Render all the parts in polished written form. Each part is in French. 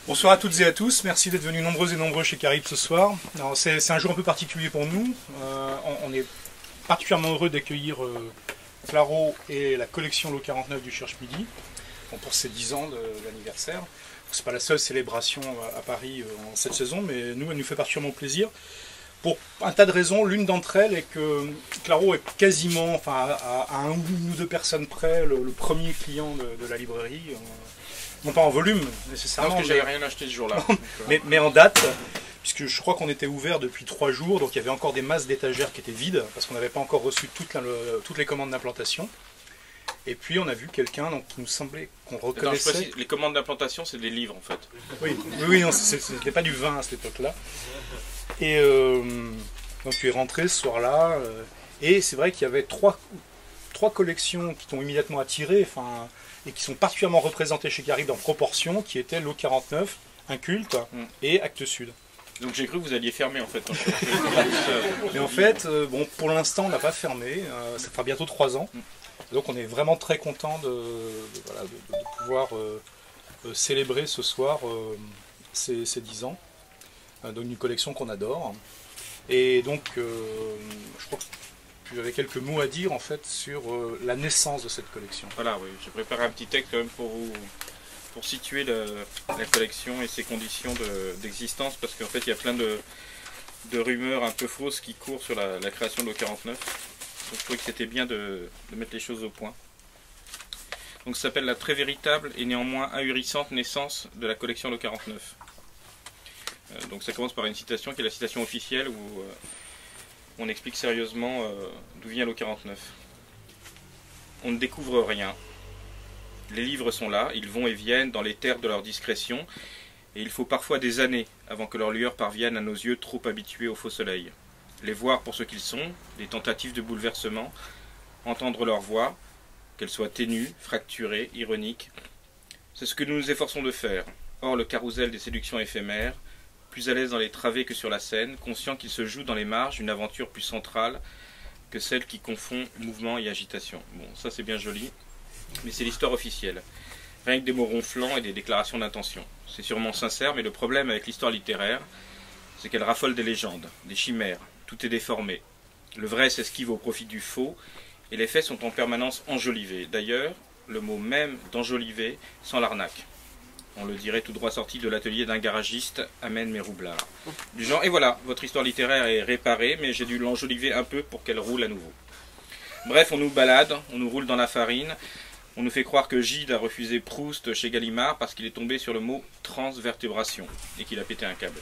Bonsoir à toutes et à tous, merci d'être venus nombreux et nombreux chez Caribe ce soir. C'est un jour un peu particulier pour nous, on est particulièrement heureux d'accueillir Claro et la collection Lot 49 du Cherche Midi pour ces 10 ans d'anniversaire. Ce n'est pas la seule célébration à Paris en cette saison, mais nous, elle nous fait particulièrement plaisir. Pour un tas de raisons, l'une d'entre elles est que Claro est quasiment, enfin à un ou deux personnes près, le premier client de la librairie. Non pas en volume nécessairement. Parce que j'avais rien acheté ce jour-là. mais en date, puisque je crois qu'on était ouvert depuis 3 jours, donc il y avait encore des masses d'étagères qui étaient vides, parce qu'on n'avait pas encore reçu toutes les commandes d'implantation. Et puis on a vu quelqu'un qui nous semblait qu'on reconnaissait... Attends, les commandes d'implantation, c'est des livres en fait. Oui, non, c'était pas du vin à cette époque-là. Et donc tu es rentré ce soir-là, et c'est vrai qu'il y avait trois collections qui t'ont immédiatement attiré, et qui sont particulièrement représentées chez Caribe en proportion, qui étaient Lot 49, Inculte et Actes Sud. Donc j'ai cru que vous alliez fermer en fait. Mais en fait, bon, pour l'instant on n'a pas fermé, ça fera bientôt 3 ans. Donc on est vraiment très content de pouvoir célébrer ce soir ces 10 ans. Donc une collection qu'on adore. Et donc je crois que tu avais quelques mots à dire en fait sur la naissance de cette collection. Voilà, oui, j'ai préparé un petit texte quand même pour situer la collection et ses conditions d'existence, parce qu'en fait il y a plein de rumeurs un peu fausses qui courent sur la création de Lot 49. Donc je trouvais que c'était bien de mettre les choses au point. Donc ça s'appelle la très véritable et néanmoins ahurissante naissance de la collection Lot 49. Donc ça commence par une citation qui est la citation officielle où on explique sérieusement d'où vient Lot 49. On ne découvre rien. Les livres sont là, ils vont et viennent dans les terres de leur discrétion, et il faut parfois des années avant que leur lueur parvienne à nos yeux trop habitués au faux soleil. Les voir pour ce qu'ils sont, des tentatives de bouleversement, entendre leur voix, qu'elle soit ténue, fracturée, ironique, c'est ce que nous nous efforçons de faire. Or le carrousel des séductions éphémères, plus à l'aise dans les travées que sur la scène, conscient qu'il se joue dans les marges d'une aventure plus centrale que celle qui confond mouvement et agitation. Bon, ça c'est bien joli, mais c'est l'histoire officielle. Rien que des mots ronflants et des déclarations d'intention. C'est sûrement sincère, mais le problème avec l'histoire littéraire, c'est qu'elle raffole des légendes, des chimères. Tout est déformé. Le vrai s'esquive au profit du faux, et les faits sont en permanence enjolivés. D'ailleurs, le mot même d'enjoliver sent l'arnaque. On le dirait tout droit sorti de l'atelier d'un garagiste, amène mes roublards. Du genre, et voilà, votre histoire littéraire est réparée, mais j'ai dû l'enjoliver un peu pour qu'elle roule à nouveau. Bref, on nous balade, on nous roule dans la farine, on nous fait croire que Gide a refusé Proust chez Gallimard parce qu'il est tombé sur le mot transvertébration et qu'il a pété un câble.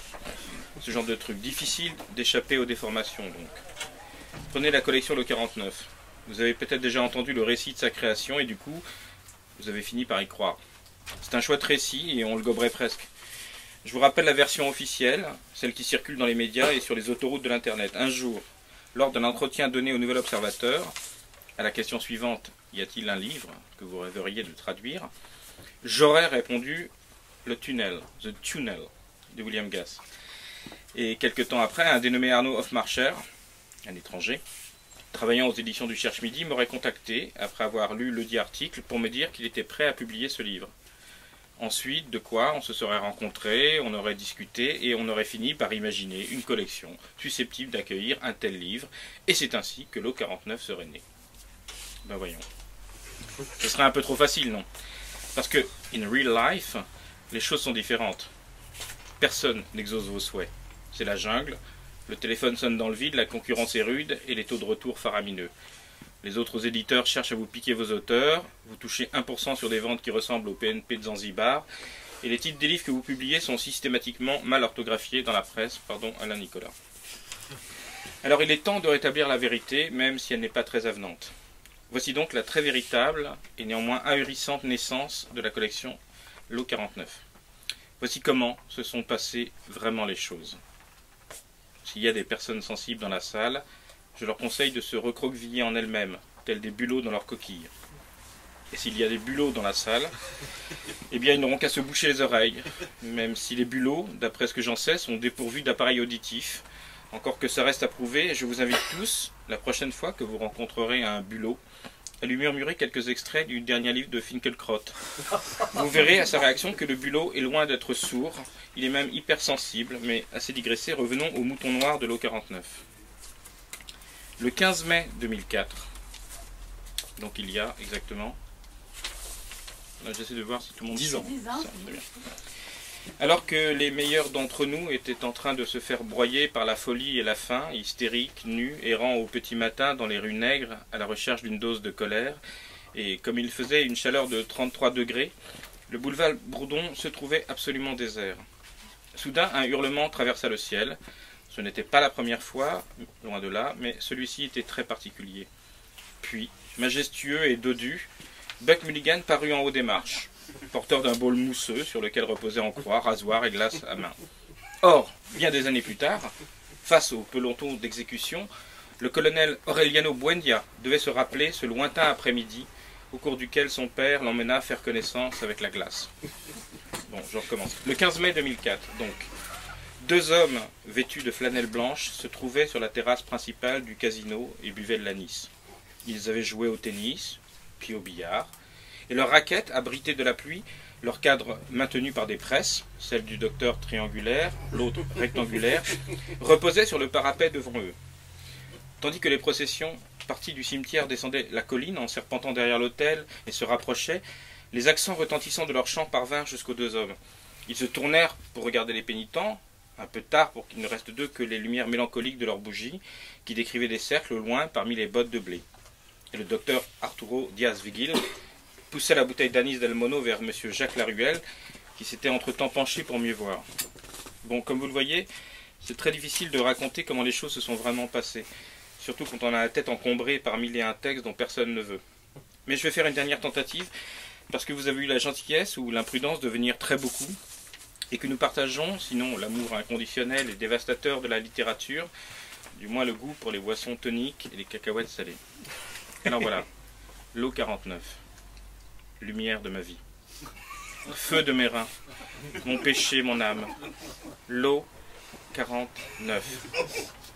Ce genre de truc difficile d'échapper aux déformations donc. Prenez la collection Lot 49. Vous avez peut-être déjà entendu le récit de sa création et du coup, vous avez fini par y croire. C'est un chouette récit et on le goberait presque. Je vous rappelle la version officielle, celle qui circule dans les médias et sur les autoroutes de l'internet. Un jour, lors d'un entretien donné au Nouvel Observateur, à la question suivante, y a-t-il un livre que vous rêveriez de traduire, j'aurais répondu le tunnel, The Tunnel, de William Gass. Et quelques temps après, un dénommé Arnaud Hofmarcher, un étranger, travaillant aux éditions du Cherche Midi, m'aurait contacté, après avoir lu le dit article, pour me dire qu'il était prêt à publier ce livre. Ensuite, de quoi on se serait rencontrés, on aurait discuté, et on aurait fini par imaginer une collection susceptible d'accueillir un tel livre, et c'est ainsi que Lot 49 serait né. Ben voyons. Ce serait un peu trop facile, non? Parce que, in real life, les choses sont différentes. Personne n'exauce vos souhaits. C'est la jungle, le téléphone sonne dans le vide, la concurrence est rude et les taux de retour faramineux. Les autres éditeurs cherchent à vous piquer vos auteurs, vous touchez 1% sur des ventes qui ressemblent au PNP de Zanzibar, et les titres des livres que vous publiez sont systématiquement mal orthographiés dans la presse, pardon Alain Nicolas. Alors il est temps de rétablir la vérité, même si elle n'est pas très avenante. Voici donc la très véritable et néanmoins ahurissante naissance de la collection Lot 49. Voici comment se sont passées vraiment les choses. S'il y a des personnes sensibles dans la salle, je leur conseille de se recroqueviller en elles-mêmes, tels des bulots dans leur coquille. Et s'il y a des bulots dans la salle, eh bien ils n'auront qu'à se boucher les oreilles, même si les bulots, d'après ce que j'en sais, sont dépourvus d'appareils auditifs. Encore que ça reste à prouver, je vous invite tous, la prochaine fois que vous rencontrerez un bulot, à lui murmurer quelques extraits du dernier livre de Finkielkraut. Vous verrez à sa réaction que le bulot est loin d'être sourd, il est même hypersensible, mais assez digressé, revenons au mouton noir de l'O49. Le 15 mai 2004, donc il y a exactement... Là j'essaie de voir si tout le monde... 10 ans. 10 ans. Alors que les meilleurs d'entre nous étaient en train de se faire broyer par la folie et la faim, hystériques, nus, errant au petit matin dans les rues nègres à la recherche d'une dose de colère, et comme il faisait une chaleur de 33 degrés, le boulevard Bourdon se trouvait absolument désert. Soudain, un hurlement traversa le ciel. Ce n'était pas la première fois, loin de là, mais celui-ci était très particulier. Puis, majestueux et dodu, Buck Mulligan parut en haut des marches, porteur d'un bol mousseux sur lequel reposaient en croix, rasoir et glace à main. Or, bien des années plus tard, face au peloton d'exécution, le colonel Aureliano Buendia devait se rappeler ce lointain après-midi au cours duquel son père l'emmena faire connaissance avec la glace. Bon, je recommence. Le 15 mai 2004, donc, 2 hommes vêtus de flanelle blanche se trouvaient sur la terrasse principale du casino et buvaient de l'anis. Ils avaient joué au tennis, puis au billard, et leurs raquettes, abritées de la pluie, leur cadre maintenu par des presses, celle du docteur triangulaire, l'autre rectangulaire, reposaient sur le parapet devant eux. Tandis que les processions parties du cimetière descendaient la colline en serpentant derrière l'autel et se rapprochaient, les accents retentissants de leur chant parvinrent jusqu'aux 2 hommes. Ils se tournèrent pour regarder les pénitents, un peu tard pour qu'il ne reste d'eux que les lumières mélancoliques de leurs bougies, qui décrivaient des cercles au loin parmi les bottes de blé. Et le docteur Arturo Diaz-Vigil poussait la bouteille d'anis del Mono vers M. Jacques Laruelle, qui s'était entre-temps penché pour mieux voir. Bon, comme vous le voyez, c'est très difficile de raconter comment les choses se sont vraiment passées, surtout quand on a la tête encombrée par 1001 textes dont personne ne veut. Mais je vais faire une dernière tentative, parce que vous avez eu la gentillesse ou l'imprudence de venir très beaucoup, et que nous partageons, sinon l'amour inconditionnel et dévastateur de la littérature, du moins le goût pour les boissons toniques et les cacahuètes salées. Alors voilà, l'O49. Lumière de ma vie, feu de mes reins, mon péché, mon âme, l'eau 49.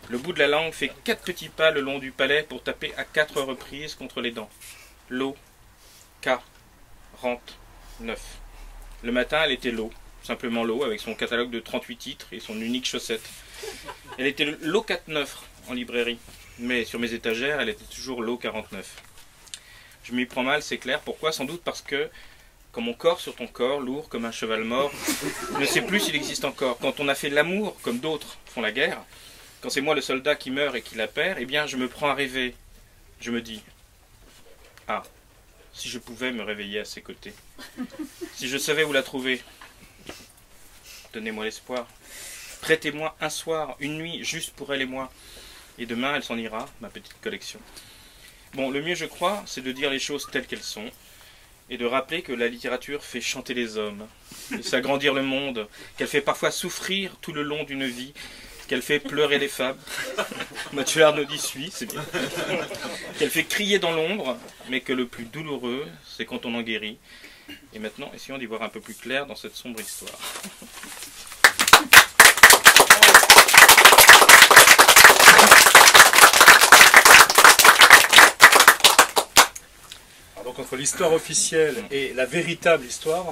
Le bout de la langue fait 4 petits pas le long du palais pour taper à 4 reprises contre les dents. L'eau 49. Le matin, elle était l'eau, simplement l'eau, avec son catalogue de 38 titres et son unique chaussette. Elle était l'eau 49 en librairie, mais sur mes étagères, elle était toujours l'eau 49. Je m'y prends mal, c'est clair. Pourquoi? Sans doute parce que, quand mon corps sur ton corps, lourd comme un cheval mort, ne sait plus s'il existe encore. Quand on a fait l'amour, comme d'autres font la guerre, quand c'est moi le soldat qui meurt et qui la perd, eh bien je me prends à rêver. Je me dis, ah, si je pouvais me réveiller à ses côtés. Si je savais où la trouver. Donnez-moi l'espoir. Prêtez-moi un soir, une nuit, juste pour elle et moi. Et demain, elle s'en ira, ma petite collection. Bon, le mieux, je crois, c'est de dire les choses telles qu'elles sont, et de rappeler que la littérature fait chanter les hommes, et s'agrandir le monde, qu'elle fait parfois souffrir tout le long d'une vie, qu'elle fait pleurer les femmes. Mathieu Arnaud suit, c'est bien. Qu'elle fait crier dans l'ombre, mais que le plus douloureux, c'est quand on en guérit. Et maintenant, essayons d'y voir un peu plus clair dans cette sombre histoire. Donc entre l'histoire officielle et la véritable histoire,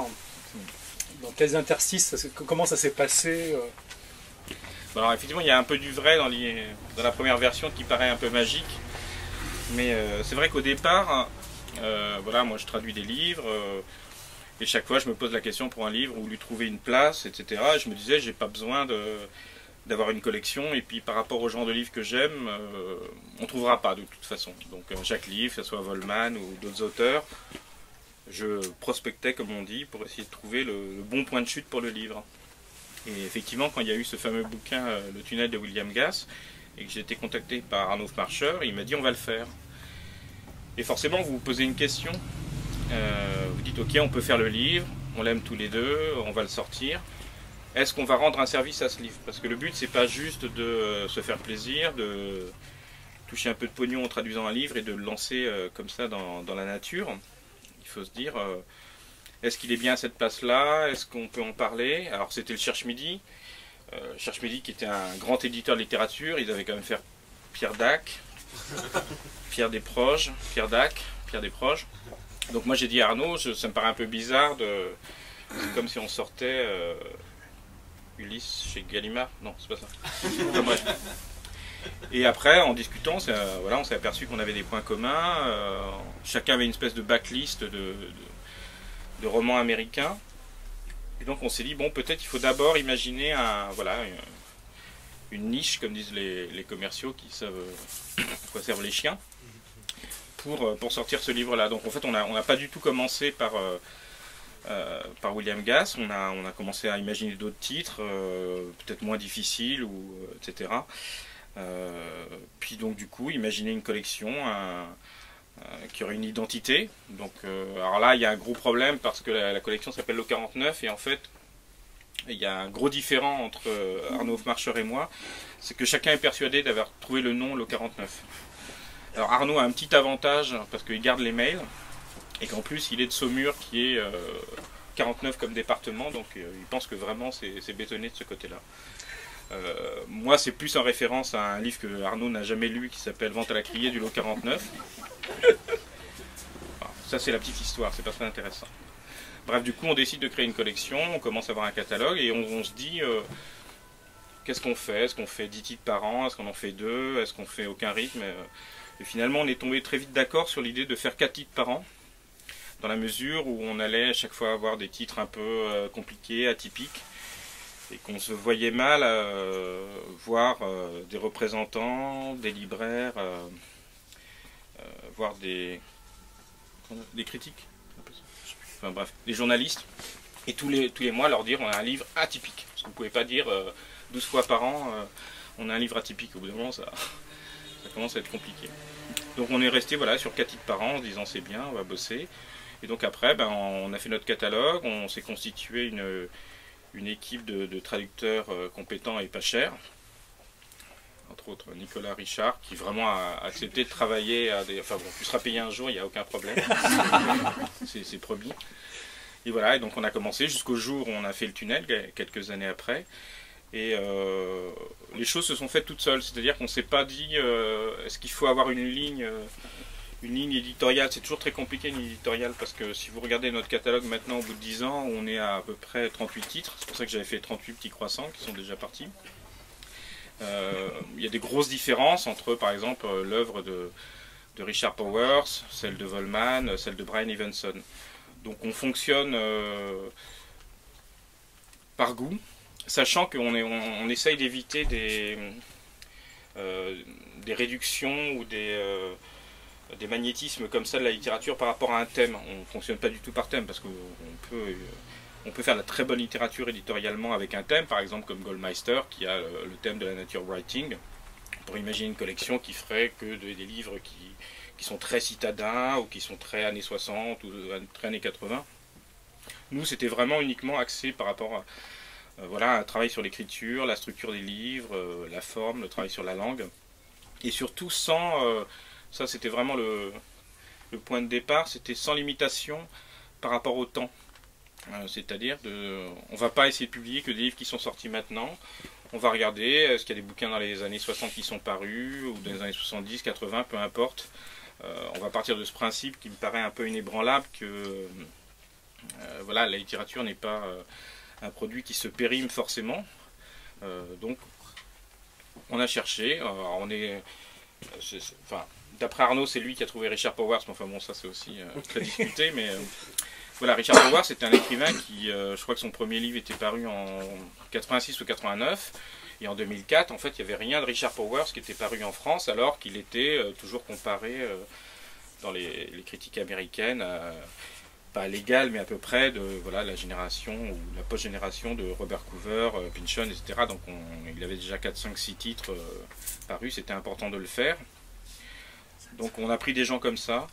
dans quels interstices, comment ça s'est passé Bon, alors effectivement, il y a un peu du vrai dans la première version qui paraît un peu magique. Mais c'est vrai qu'au départ, voilà, moi je traduis des livres, et chaque fois je me pose la question pour un livre où lui trouver une place, etc. Et je me disais, j'ai pas besoin d'avoir une collection, et puis par rapport au genre de livres que j'aime, on trouvera pas de toute façon. Donc chaque livre, que ce soit Volman ou d'autres auteurs, je prospectais, comme on dit, pour essayer de trouver le bon point de chute pour le livre. Et effectivement, quand il y a eu ce fameux bouquin, Le tunnel de William Gass, et que j'ai été contacté par Arnulf Marcher, il m'a dit on va le faire. Et forcément, vous vous posez une question, vous dites ok, on peut faire le livre, on l'aime tous les deux, on va le sortir. Est-ce qu'on va rendre un service à ce livre? Parce que le but, c'est pas juste de se faire plaisir, de toucher un peu de pognon en traduisant un livre et de le lancer comme ça dans la nature. Il faut se dire, est-ce qu'il est bien à cette place-là? Est-ce qu'on peut en parler? Alors c'était le Cherche Midi. Cherche Midi qui était un grand éditeur de littérature. Ils avaient quand même fait Pierre Dac, Pierre Desproges, Pierre Dac, sortir des proches. Donc moi j'ai dit à Arnaud, ça me paraît un peu bizarre, c'est comme si on sortait Ulysse chez Gallimard. Non, c'est pas ça. Enfin, bref. Et après, en discutant, voilà, on s'est aperçu qu'on avait des points communs. Chacun avait une espèce de backlist de romans américains. Et donc on s'est dit, bon, peut-être il faut d'abord imaginer une niche, comme disent les commerciaux qui savent à quoi servent les chiens, pour sortir ce livre-là. Donc en fait, on n'a pas du tout commencé par William Gass. On a commencé à imaginer d'autres titres, peut-être moins difficiles, etc. Puis donc du coup, imaginer une collection qui aurait une identité. Donc, alors là, il y a un gros problème parce que la collection s'appelle l'O49 et en fait, il y a un gros différent entre Arnaud Hofmarcher et moi, c'est que chacun est persuadé d'avoir trouvé le nom l'O49. Alors Arnaud a un petit avantage parce qu'il garde les mails et qu'en plus il est de Saumur qui est 49 comme département, donc il pense que vraiment c'est bétonné de ce côté-là. Moi c'est plus en référence à un livre que Arnaud n'a jamais lu qui s'appelle Vente à la criée du lot 49. Enfin, ça c'est la petite histoire, c'est pas très intéressant. Bref, du coup on décide de créer une collection, on commence à avoir un catalogue et on se dit qu'est-ce qu'on fait? Est-ce qu'on fait 10 titres par an? Est-ce qu'on en fait 2? Est-ce qu'on fait aucun rythme? Et finalement on est tombé très vite d'accord sur l'idée de faire 4 titres par an, dans la mesure où on allait à chaque fois avoir des titres un peu compliqués, atypiques, et qu'on se voyait mal voir des représentants, des libraires, voir des critiques, enfin bref, des journalistes, et tous les mois leur dire on a un livre atypique. Parce que vous ne pouvez pas dire 12 fois par an on a un livre atypique, au bout d'un moment ça commence à être compliqué. Donc on est resté voilà, sur 4 titres par an en se disant c'est bien, on va bosser. Et donc après on a fait notre catalogue, on s'est constitué une équipe de traducteurs compétents et pas chers. Entre autres Nicolas Richard qui vraiment a accepté de travailler à des... Enfin bon, tu seras payé un jour, il n'y a aucun problème. C'est promis. Et voilà, et donc on a commencé jusqu'au jour où on a fait le tunnel, quelques années après. Et les choses se sont faites toutes seules, c'est-à-dire qu'on ne s'est pas dit est-ce qu'il faut avoir une ligne éditoriale. C'est toujours très compliqué une éditoriale parce que si vous regardez notre catalogue maintenant au bout de 10 ans, on est à peu près 38 titres, c'est pour ça que j'avais fait 38 petits croissants qui sont déjà partis. Il y a des grosses différences entre par exemple l'œuvre de Richard Powers, celle de Volman, celle de Brian Evenson. Donc on fonctionne par goût, sachant qu'on essaye d'éviter des réductions ou des magnétismes comme ça de la littérature par rapport à un thème. On ne fonctionne pas du tout par thème parce qu'on peut faire de la très bonne littérature éditorialement avec un thème, par exemple comme Goldmeister qui a le thème de la nature writing. On pourrait imaginer une collection qui ferait que des livres qui sont très citadins ou qui sont très années 60 ou très années 80. Nous, c'était vraiment uniquement axé par rapport à voilà, un travail sur l'écriture, la structure des livres, la forme, le travail sur la langue. Et surtout sans... ça, c'était vraiment le point de départ, c'était sans limitation par rapport au temps. C'est-à-dire, on ne va pas essayer de publier que des livres qui sont sortis maintenant. On va regarder, est-ce qu'il y a des bouquins dans les années 60 qui sont parus, ou dans les années 70, 80, peu importe. On va partir de ce principe qui me paraît un peu inébranlable, que voilà, la littérature n'est pas un produit qui se périme forcément. Donc, on a cherché, enfin, d'après Arnaud, c'est lui qui a trouvé Richard Powers, mais enfin bon, ça c'est aussi très discuté, mais voilà, Richard Powers c'était un écrivain qui, je crois que son premier livre était paru en 86 ou 89, et en 2004, en fait, il n'y avait rien de Richard Powers qui était paru en France, alors qu'il était toujours comparé dans les critiques américaines, pas à l'égal, mais à peu près de voilà, la génération ou la post-génération de Robert Coover, Pynchon, etc. Donc il avait déjà 4, 5, 6 titres parus, c'était important de le faire. Donc on a pris des gens comme ça,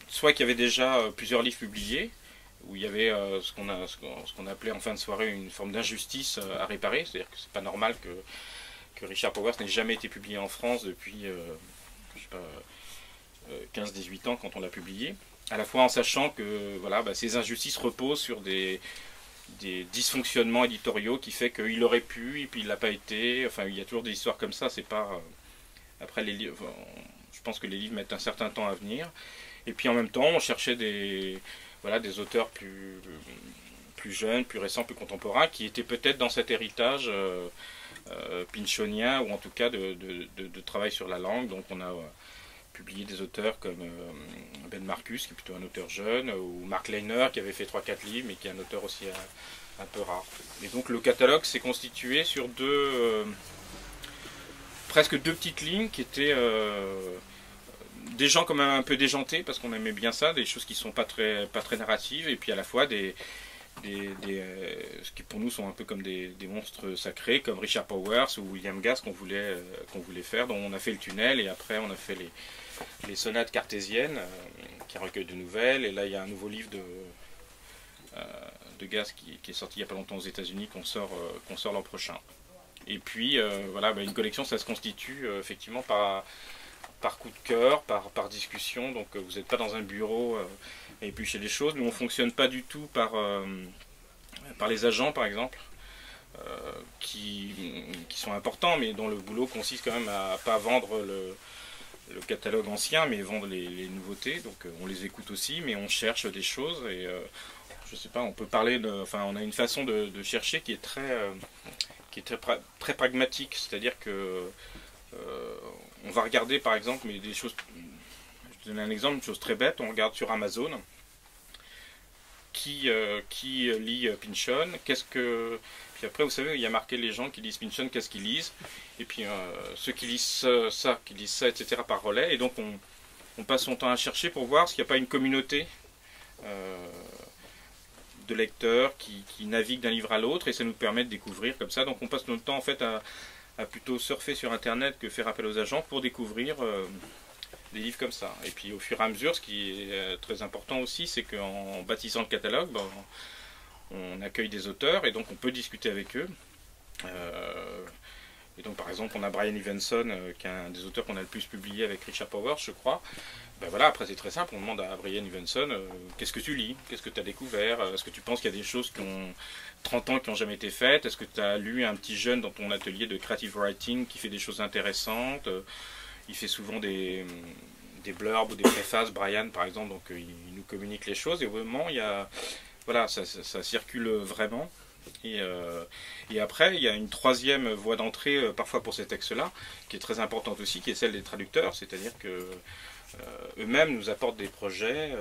soit qu'il y avait déjà plusieurs livres publiés, où il y avait ce qu'on appelait en fin de soirée une forme d'injustice à réparer, c'est-à-dire que c'est pas normal que Richard Powers n'ait jamais été publié en France depuis 15-18 ans quand on l'a publié, à la fois en sachant que voilà, ces injustices reposent sur des dysfonctionnements éditoriaux qui fait qu'il aurait pu et puis il l'a pas été, enfin il y a toujours des histoires comme ça, c'est pas... Après les livres, je pense que les livres mettent un certain temps à venir. Et puis en même temps, on cherchait des auteurs plus jeunes, plus récents, plus contemporains, qui étaient peut-être dans cet héritage pinchonien, ou en tout cas de travail sur la langue. Donc on a publié des auteurs comme Ben Marcus, qui est plutôt un auteur jeune, ou Mark Lehner, qui avait fait 3-4 livres, mais qui est un auteur aussi un peu rare. Et donc le catalogue s'est constitué sur presque deux petites lignes qui étaient des gens quand même un peu déjantés, parce qu'on aimait bien ça, des choses qui sont pas très narratives, et puis à la fois ce qui pour nous sont un peu comme des monstres sacrés, comme Richard Powers ou William Gass qu'on voulait faire. Donc on a fait le tunnel, et après on a fait les sonates cartésiennes, qui est un recueil de nouvelles, et là il y a un nouveau livre de Gass qui est sorti il n'y a pas longtemps aux États-Unis, qu'on sort l'an prochain. Et puis voilà, une collection, ça se constitue effectivement par coup de cœur, par discussion. Donc vous n'êtes pas dans un bureau à éplucher les choses. Nous on ne fonctionne pas du tout par les agents par exemple, qui sont importants, mais dont le boulot consiste quand même à pas vendre le catalogue ancien, mais vendre les nouveautés. Donc on les écoute aussi, mais on cherche des choses, et je sais pas, on peut parler on a une façon de chercher qui est très pragmatique, c'est-à-dire que on va regarder par exemple, mais des choses, je te donne un exemple, une chose très bête, on regarde sur Amazon qui lit Pynchon, puis après vous savez, il y a marqué les gens qui lisent Pynchon, qu'est-ce qu'ils lisent, et puis ceux qui lisent ça, etc. par relais, et donc on passe son temps à chercher pour voir s'il n'y a pas une communauté de lecteurs qui naviguent d'un livre à l'autre, et ça nous permet de découvrir comme ça. Donc on passe notre temps en fait à plutôt surfer sur internet que faire appel aux agents pour découvrir des livres comme ça. Et puis au fur et à mesure, ce qui est très important aussi, c'est qu'en bâtissant le catalogue, on accueille des auteurs, et donc on peut discuter avec eux. Et donc par exemple on a Brian Evenson, qui est un des auteurs qu'on a le plus publié avec Richard Powers, je crois. Voilà, après c'est très simple, on demande à Brian Evenson qu'est-ce que tu lis, qu'est-ce que tu as découvert, est-ce que tu penses qu'il y a des choses qui ont 30 ans qui n'ont jamais été faites, est-ce que tu as lu un petit jeune dans ton atelier de creative writing qui fait des choses intéressantes, il fait souvent des blurbs ou des préfaces, Brian par exemple, donc il nous communique les choses, et au moment il y a, voilà, ça circule vraiment. Et après, il y a une troisième voie d'entrée, parfois pour ces textes-là, qui est très importante aussi, qui est celle des traducteurs, c'est-à-dire que eux-mêmes nous apportent des projets.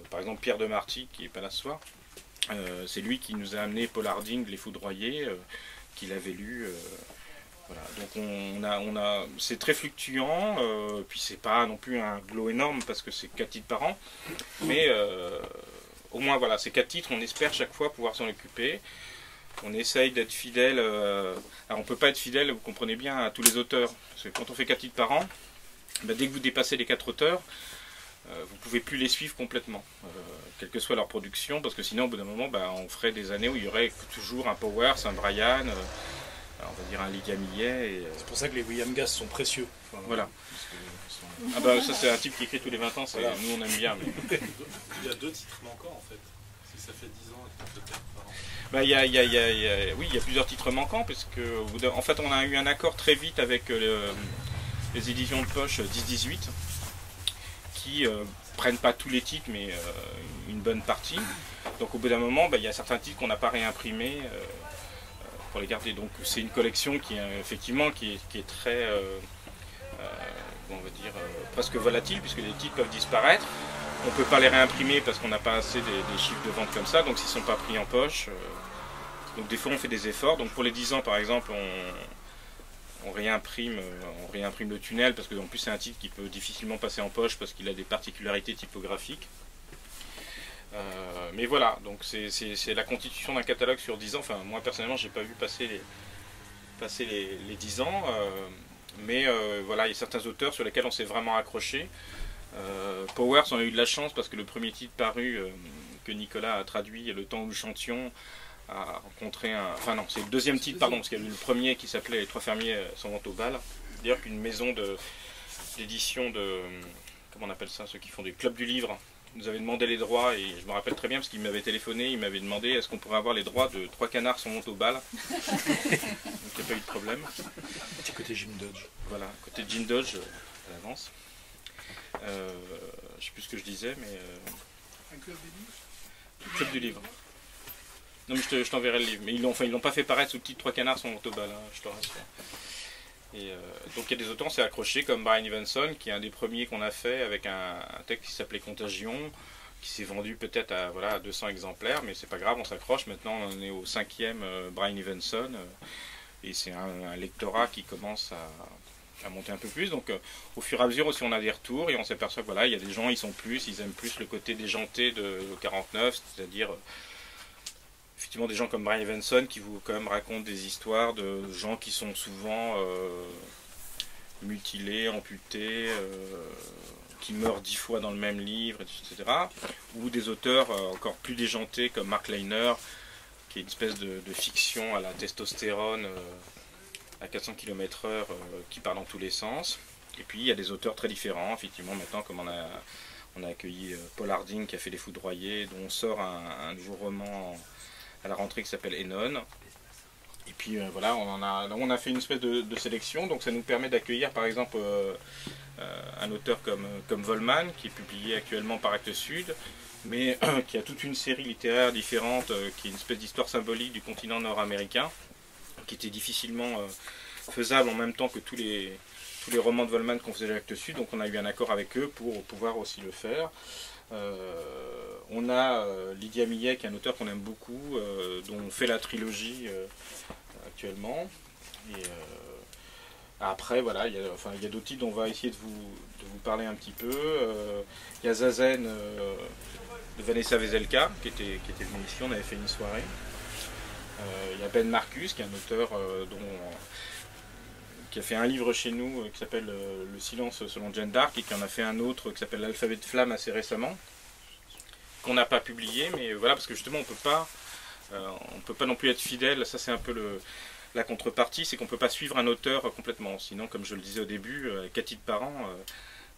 Par exemple, Pierre de Marty, qui n'est pas là ce soir, c'est lui qui nous a amené Paul Harding, Les Foudroyés, qu'il avait lu. Voilà. Donc c'est très fluctuant, puis c'est pas non plus un glow énorme parce que c'est 4 titres par an, mais au moins voilà, ces 4 titres, on espère chaque fois pouvoir s'en occuper. On essaye d'être fidèle. Alors on peut pas être fidèle, vous comprenez bien, à tous les auteurs, parce que quand on fait 4 titres par an, dès que vous dépassez les 4 auteurs, vous pouvez plus les suivre complètement, quelle que soit leur production, parce que sinon au bout d'un moment, on ferait des années où il y aurait toujours un Powers, un Brian, on va dire un Lee Gamillet. C'est pour ça que les William Gass sont précieux. Voilà. Ça c'est un type qui écrit tous les 20 ans, voilà. Nous on aime bien. Mais... Il y a 2 titres manquants en fait, si ça fait 10 ans et qu'on fait 4 par an. Oui, il y a plusieurs titres manquants, parce que en fait on a eu un accord très vite avec les éditions de poche 10-18 qui prennent pas tous les titres, mais une bonne partie. Donc au bout d'un moment, il y a certains titres qu'on n'a pas réimprimés pour les garder. Donc c'est une collection qui effectivement qui est très on va dire presque volatile, puisque les titres peuvent disparaître. On ne peut pas les réimprimer parce qu'on n'a pas assez des chiffres de vente comme ça, donc s'ils ne sont pas pris en poche. Donc des fois on fait des efforts. Donc pour les 10 ans par exemple, on réimprime le tunnel, parce que en plus c'est un titre qui peut difficilement passer en poche parce qu'il a des particularités typographiques. Mais voilà, donc c'est la constitution d'un catalogue sur 10 ans. Enfin moi personnellement j'ai pas vu passer les 10 ans, mais voilà, il y a certains auteurs sur lesquels on s'est vraiment accroché. Powers, on a eu de la chance parce que le premier titre paru que Nicolas a traduit, Le temps où nous chantions, a rencontré enfin non, c'est le deuxième titre, pardon, parce qu'il y a eu le premier qui s'appelait Les 3 fermiers s'en vont au bal. D'ailleurs qu'une maison d'édition comment on appelle ça, ceux qui font des clubs du livre, nous avait demandé les droits, et je me rappelle très bien parce qu'il m'avait téléphoné, il m'avait demandé est-ce qu'on pourrait avoir les droits de 3 canards s'en vont au bal. Donc il n'y a pas eu de problème. C'était côté Jim Dodge. Voilà, côté Jim Dodge, à l'avance. Je sais plus ce que je disais, mais... Un club des livres. Le club du livre. Non, mais je t'enverrai le livre. Mais ils l'ont pas fait paraître sous le titre 3 canards sont autobal, hein, je te rassure. Et donc il y a des auteurs, on s'est accroché, comme Brian Evenson, qui est un des premiers qu'on a fait avec un texte qui s'appelait Contagion, qui s'est vendu peut-être à, voilà, 200 exemplaires, mais c'est pas grave, on s'accroche. Maintenant, on est au 5e Brian Evenson, et c'est un lectorat qui commence à monter un peu plus. Donc au fur et à mesure aussi, on a des retours, et on s'aperçoit que voilà, il y a des gens, ils aiment plus le côté déjanté de 49, c'est-à-dire effectivement des gens comme Brian Evenson qui vous quand même racontent des histoires de gens qui sont souvent mutilés, amputés, qui meurent 10 fois dans le même livre, etc. Ou des auteurs encore plus déjantés comme Mark Lehner, qui est une espèce de fiction à la testostérone à 400 km/h qui part dans tous les sens. Et puis il y a des auteurs très différents, effectivement, maintenant, comme on a accueilli Paul Harding qui a fait Les Foudroyés, dont on sort un nouveau roman à la rentrée qui s'appelle Enon. Et puis voilà, on a fait une espèce de sélection, donc ça nous permet d'accueillir par exemple un auteur comme Volman, qui est publié actuellement par Actes Sud, mais qui a toute une série littéraire différente, qui est une espèce d'histoire symbolique du continent nord-américain, qui était difficilement faisable en même temps que tous les romans de Volman qu'on faisait à Actes Sud, donc on a eu un accord avec eux pour pouvoir aussi le faire. On a Lydia Millet, qui est un auteur qu'on aime beaucoup, dont on fait la trilogie actuellement. Et après, voilà, il y a d'autres titres dont on va essayer de vous parler un petit peu. Il y a Zazen de Vanessa Veselka, qui était venue ici, on avait fait une soirée. Il y a Ben Marcus, qui est un auteur qui a fait un livre chez nous qui s'appelle Le silence selon Jeanne d'Arc, et qui en a fait un autre qui s'appelle L'alphabet de flamme assez récemment, qu'on n'a pas publié, mais voilà, parce que justement on peut pas non plus être fidèle. Ça, c'est un peu la contrepartie, c'est qu'on peut pas suivre un auteur complètement, sinon, comme je le disais au début, 4 titres par an,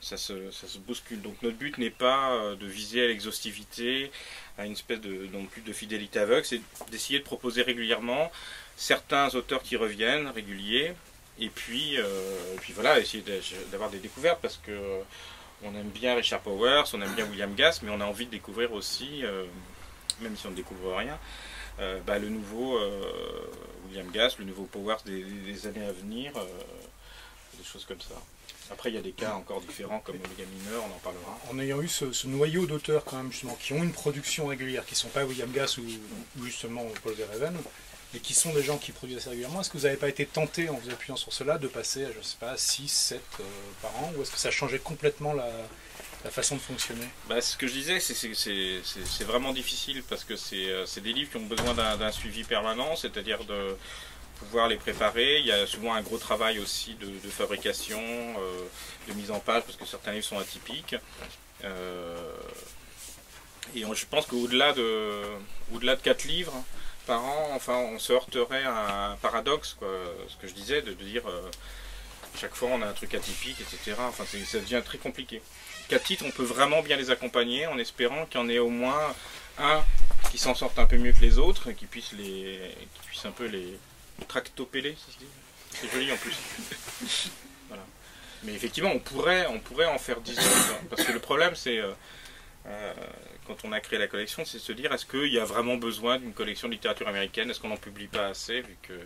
ça se bouscule. Donc notre but n'est pas de viser à l'exhaustivité, à une espèce non plus de fidélité aveugle, c'est d'essayer de proposer régulièrement certains auteurs qui reviennent, réguliers, et puis voilà, essayer d'avoir des découvertes, parce que on aime bien Richard Powers, on aime bien William Gass, mais on a envie de découvrir aussi, même si on ne découvre rien, le nouveau William Gass, le nouveau Powers des années à venir, des choses comme ça. Après, il y a des cas encore différents, comme Omega Mineur, on en parlera. En ayant eu ce noyau d'auteurs, quand même, justement, qui ont une production régulière, qui ne sont pas William Gass ou justement Paul Verhoeven, et qui sont des gens qui produisent assez régulièrement, est-ce que vous n'avez pas été tenté, en vous appuyant sur cela, de passer à, je ne sais pas, 6, 7 par an, ou est-ce que ça changeait complètement la façon de fonctionner? Ce que je disais, c'est vraiment difficile, parce que c'est des livres qui ont besoin d'un suivi permanent, c'est-à-dire de pouvoir les préparer. Il y a souvent un gros travail aussi de fabrication, de mise en page, parce que certains livres sont atypiques. Et je pense qu'au-delà de 4 livres par an, enfin, on se heurterait à un paradoxe, quoi. Ce que je disais, de dire chaque fois on a un truc atypique, etc. Enfin, ça devient très compliqué. 4 titres, on peut vraiment bien les accompagner en espérant qu'il y en ait au moins un qui s'en sorte un peu mieux que les autres, et qui puisse un peu les tractopéler, ça se dit. C'est joli en plus. Voilà. Mais effectivement, on pourrait en faire 10 autres, parce que le problème, c'est quand on a créé la collection, c'est de se dire, est-ce qu'il y a vraiment besoin d'une collection de littérature américaine? Est-ce qu'on n'en publie pas assez, vu qu'il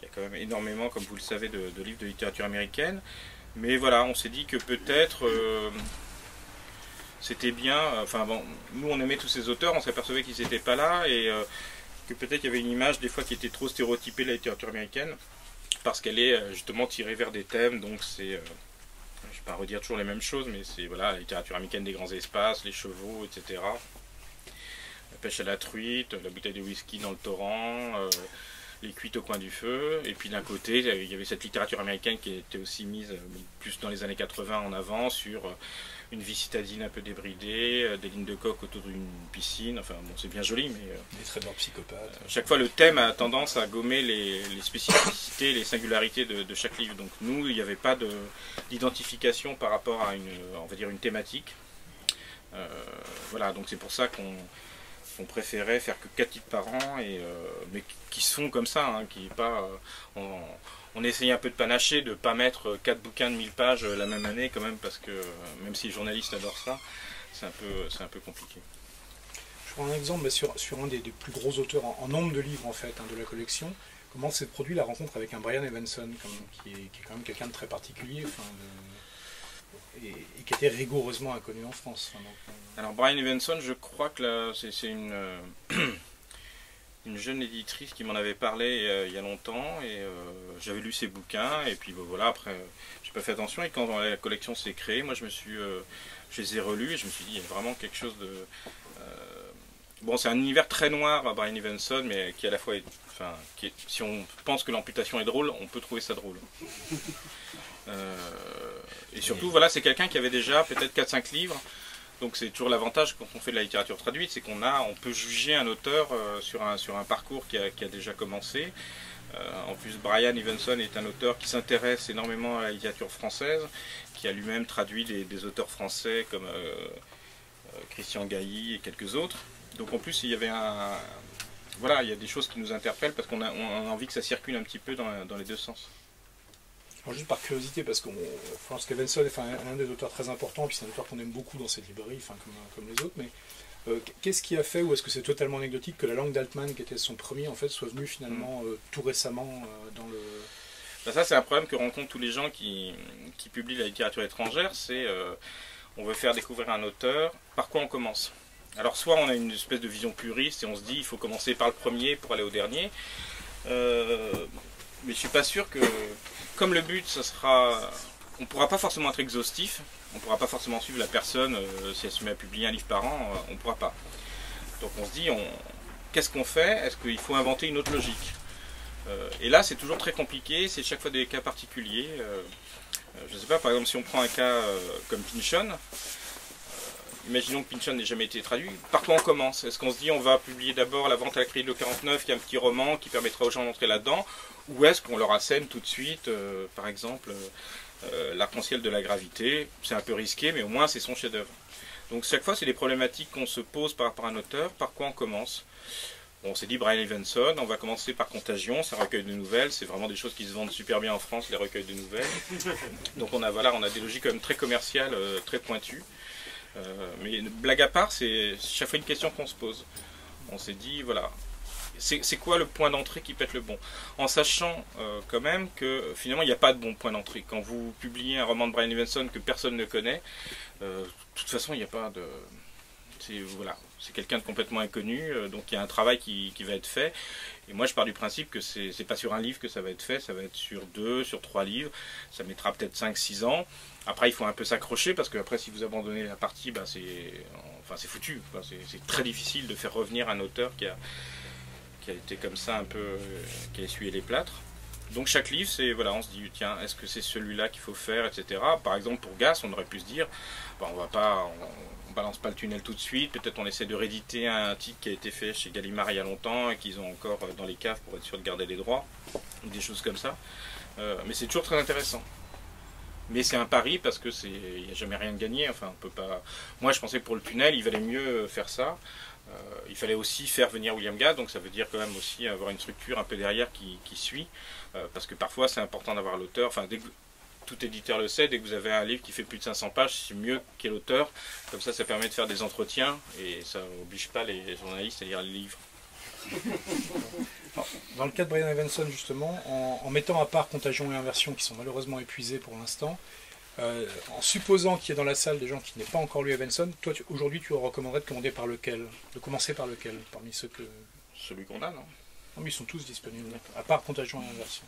y a quand même énormément, comme vous le savez, de livres de littérature américaine. Mais voilà, on s'est dit que peut-être c'était bien, enfin bon, nous on aimait tous ces auteurs, on s'apercevait qu'ils n'étaient pas là, et que peut-être il y avait une image des fois qui était trop stéréotypée de la littérature américaine, parce qu'elle est justement tirée vers des thèmes, donc c'est, je ne vais pas redire toujours les mêmes choses, mais c'est voilà, la littérature américaine des grands espaces, les chevaux, etc. La pêche à la truite, la bouteille de whisky dans le torrent, les cuites au coin du feu, et puis d'un côté il y avait cette littérature américaine qui était aussi mise plus dans les années 80 en avant, sur une vie citadine un peu débridée, des lignes de coque autour d'une piscine, enfin bon, c'est bien joli, mais des traders psychopathes. Chaque fois le thème a tendance à gommer les spécificités, les singularités de chaque livre. Donc nous, il n'y avait pas d'identification par rapport à on va dire une thématique. Voilà, donc c'est pour ça qu'on préférait faire que 4 titres par an, mais qui se font comme ça, hein, qui pas, on essayait un peu de panacher, de ne pas mettre 4 bouquins de 1000 pages la même année quand même, parce que même si les journalistes adorent ça, c'est un peu compliqué. Je prends un exemple mais sur un des plus gros auteurs en nombre de livres en fait, hein, de la collection. Comment s'est produit la rencontre avec un Brian Evenson, qui est quand même quelqu'un de très particulier, et qui était rigoureusement inconnu en France. Enfin, donc, Alors Brian Evenson, je crois que c'est une jeune éditrice qui m'en avait parlé il y a longtemps, et j'avais lu ses bouquins, et puis voilà, après j'ai pas fait attention, et quand la collection s'est créée, moi je les ai relus, et je me suis dit, il y a vraiment quelque chose de... Bon, c'est un univers très noir, Brian Evenson, mais qui à la fois si on pense que l'amputation est drôle, on peut trouver ça drôle. Et surtout, voilà, c'est quelqu'un qui avait déjà peut-être 4-5 livres. Donc c'est toujours l'avantage quand on fait de la littérature traduite, c'est on peut juger un auteur sur un parcours qui a déjà commencé. En plus, Brian Evenson est un auteur qui s'intéresse énormément à la littérature française, qui a lui-même traduit des auteurs français comme Christian Gailly et quelques autres. Donc en plus, il y avait voilà, il y a des choses qui nous interpellent parce qu'on a envie que ça circule un petit peu dans les deux sens. Alors juste par curiosité, parce qu'on pense qu'Evenson est un des auteurs très importants, puis c'est un auteur qu'on aime beaucoup dans cette librairie, comme les autres, mais qu'est-ce qui a fait, ou est-ce que c'est totalement anecdotique, que La Langue d'Altman, qui était son premier, en fait, soit venue finalement tout récemment dans le... Ben ça, c'est un problème que rencontrent tous les gens qui publient la littérature étrangère, c'est on veut faire découvrir un auteur, par quoi on commence? Alors soit on a une espèce de vision puriste et on se dit il faut commencer par le premier pour aller au dernier, mais je suis pas sûr que, comme le but ça sera, on pourra pas forcément être exhaustif, on pourra pas forcément suivre la personne si elle se met à publier un livre par an, on pourra pas. Donc on se dit qu'est-ce qu'on fait? Est-ce qu'il faut inventer une autre logique? Et là c'est toujours très compliqué, c'est chaque fois des cas particuliers. Je ne sais pas, par exemple si on prend un cas comme Pynchon. Imaginons que Pynchon n'ait jamais été traduit. Par quoi on commence? Est-ce qu'on se dit on va publier d'abord La Vente à la Criée de l'E49, qui est un petit roman qui permettra aux gens d'entrer là-dedans? Ou est-ce qu'on leur assène tout de suite, par exemple, L'Arc-en-Ciel de la Gravité? C'est un peu risqué, mais au moins c'est son chef-d'œuvre. Donc chaque fois c'est des problématiques qu'on se pose par rapport à un auteur. Par quoi on commence? Bon, on s'est dit Brian Evenson, on va commencer par Contagion, c'est un recueil de nouvelles, c'est vraiment des choses qui se vendent super bien en France, les recueils de nouvelles. Donc on a des logiques quand même très commerciales, très pointues. Mais blague à part, c'est chaque fois une question qu'on se pose. On s'est dit, voilà, c'est quoi le point d'entrée qui peut être le bon? En sachant quand même que finalement il n'y a pas de bon point d'entrée. Quand vous publiez un roman de Brian Evenson que personne ne connaît, de toute façon il n'y a pas de... Voilà, c'est quelqu'un de complètement inconnu, donc il y a un travail qui va être fait. Et moi je pars du principe que c'est pas sur un livre que ça va être fait, ça va être sur 2, sur 3 livres, ça mettra peut-être 5-6 ans. Après il faut un peu s'accrocher parce que après si vous abandonnez la partie, bah, c'est foutu. Enfin, c'est très difficile de faire revenir un auteur qui a été comme ça un peu, qui a essuyé les plâtres. Donc chaque livre, c'est voilà, on se dit tiens, est-ce que c'est celui-là qu'il faut faire, etc. Par exemple pour Gass, on aurait pu se dire, bah, on balance pas le tunnel tout de suite, peut-être on essaie de rééditer un titre qui a été fait chez Gallimard il y a longtemps et qu'ils ont encore dans les caves pour être sûr de garder les droits, ou des choses comme ça. Mais c'est toujours très intéressant. Mais c'est un pari parce que il n'y a jamais rien de gagné. Enfin, on peut pas. Moi, je pensais que pour le tunnel, il valait mieux faire ça. Il fallait aussi faire venir William Gass, donc ça veut dire quand même aussi avoir une structure un peu derrière qui suit, parce que parfois c'est important d'avoir l'auteur. Enfin, tout éditeur le sait, dès que vous avez un livre qui fait plus de 500 pages, c'est mieux qu'il y ait l'auteur. Comme ça permet de faire des entretiens et ça n'oblige pas les journalistes à lire le livre. Dans le cas de Brian Evenson, justement, en mettant à part Contagion et Inversion, qui sont malheureusement épuisés pour l'instant, en supposant qu'il y ait dans la salle des gens qui n'aient pas encore lu Evenson, toi aujourd'hui tu recommanderais de commencer par lequel parmi ceux que... Celui qu'on a, non? Non, mais ils sont tous disponibles, à part Contagion et Inversion.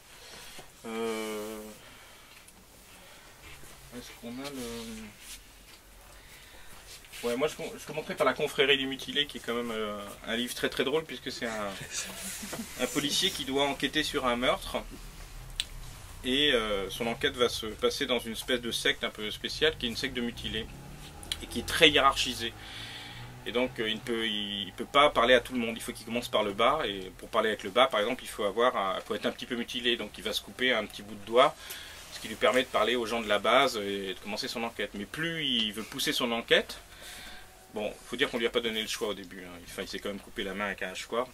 Est-ce qu'on a le... Ouais, moi je commencerai par La Confrérie des Mutilés, qui est quand même un livre très très drôle, puisque c'est un policier qui doit enquêter sur un meurtre. Et son enquête va se passer dans une espèce de secte un peu spéciale, qui est une secte de mutilés, et qui est très hiérarchisée. Et donc il peut pas parler à tout le monde, il faut qu'il commence par le bas, et pour parler avec le bas, par exemple, il faut être un petit peu mutilé, donc il va se couper un petit bout de doigt, ce qui lui permet de parler aux gens de la base et de commencer son enquête. Mais plus il veut pousser son enquête, Bon, faut dire qu'on lui a pas donné le choix au début, hein. Enfin, il s'est quand même coupé la main avec un hachoir.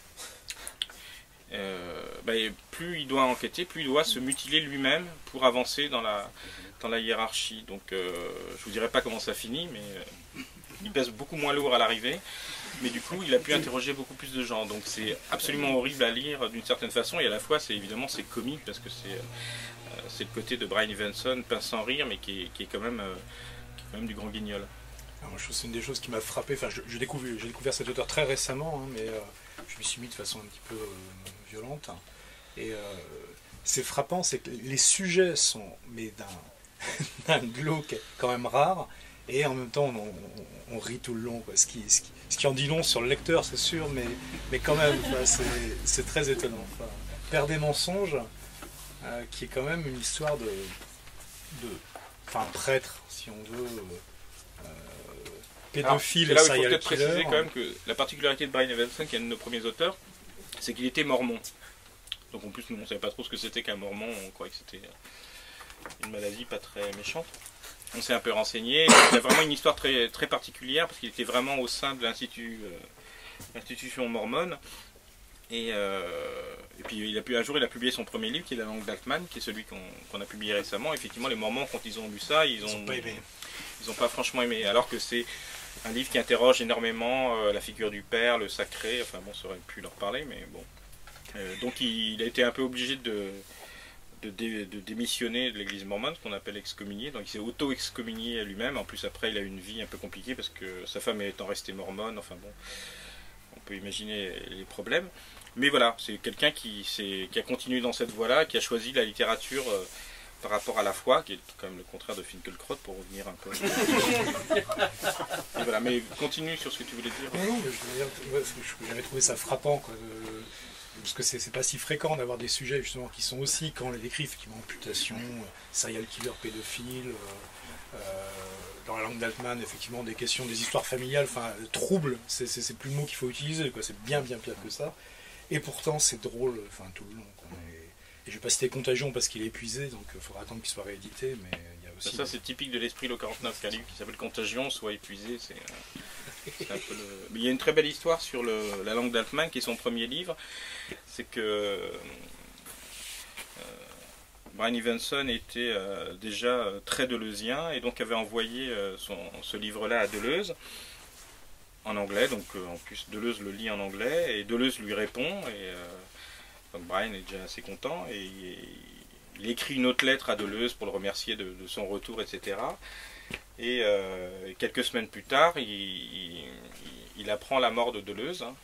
Et plus il doit enquêter, plus il doit se mutiler lui-même pour avancer dans la hiérarchie. Donc je vous dirai pas comment ça finit, mais il pèse beaucoup moins lourd à l'arrivée. Mais du coup, il a pu interroger beaucoup plus de gens. Donc c'est absolument horrible à lire d'une certaine façon, et à la fois, évidemment, c'est comique, parce que c'est le côté de Brian Evenson, pince sans rire, mais qui est quand même du grand guignol. Alors, je trouve que c'est une des choses qui m'a frappé. Enfin, j'ai découvert cet auteur très récemment, hein, mais je m'y suis mis de façon un petit peu violente. Et c'est frappant, c'est que les sujets sont mais d'un glauque quand même rare, et en même temps on rit tout le long, quoi. Ce qui en dit long sur le lecteur, c'est sûr, mais quand même, c'est très étonnant. Enfin, Père des mensonges, qui est quand même une histoire enfin, prêtre, si on veut, pédophile, alors, là, il faut serial peut-être killer. préciser quand même que la particularité de Brian Evenson, qui est un de nos premiers auteurs, c'est qu'il était mormon. Donc en plus, nous, on ne savait pas trop ce que c'était qu'un mormon, on croyait que c'était une maladie pas très méchante. On s'est un peu renseigné. Il a vraiment une histoire très, très particulière, parce qu'il était vraiment au sein de l'institution mormone. Et puis un jour, il a publié son premier livre, qui est La langue d'Altman, qui est celui qu'on a publié récemment. Effectivement, les Mormons, quand ils ont lu ça, ils ont pas aimé. Ils n'ont pas franchement aimé, alors que c'est un livre qui interroge énormément la figure du père, le sacré. Enfin bon, ça aurait pu leur parler, mais bon. Donc il a été un peu obligé de démissionner de l'église mormone, ce qu'on appelle excommunié. Donc il s'est auto-excommunié lui-même. En plus, après, il a eu une vie un peu compliquée, parce que sa femme étant restée mormone. Enfin bon, on peut imaginer les problèmes. Mais voilà, c'est quelqu'un qui a continué dans cette voie-là, qui a choisi la littérature par rapport à la foi, qui est quand même le contraire de Finkielkraut, pour revenir un peu. Et voilà, mais continue sur ce que tu voulais dire. Non, mais j'avais trouvé ça frappant, quoi, parce que c'est pas si fréquent d'avoir des sujets justement qui sont aussi, quand on les décrit, effectivement, amputation, serial killer, pédophile, dans La langue d'Altman, effectivement, des questions, des histoires familiales, enfin, troubles, c'est plus le mot qu'il faut utiliser, quoi, c'est bien pire que ça. Et pourtant, c'est drôle, enfin, tout le long, quoi. Et je vais pas citer Contagion parce qu'il est épuisé, donc il faudra attendre qu'il soit réédité, mais il y a aussi... Ça, c'est typique de l'esprit Lo 49, qu'un livre qui s'appelle Contagion soit épuisé, c'est un peu le... Mais il y a une très belle histoire sur La langue d'Altman, qui est son premier livre. C'est que Brian Evenson était déjà très deleuzien, et donc avait envoyé ce livre-là à Deleuze, en anglais. Donc en plus, Deleuze le lit en anglais, et Deleuze lui répond, et donc Brian est déjà assez content, et il écrit une autre lettre à Deleuze pour le remercier de son retour, etc. Et quelques semaines plus tard, il apprend la mort de Deleuze. Hein.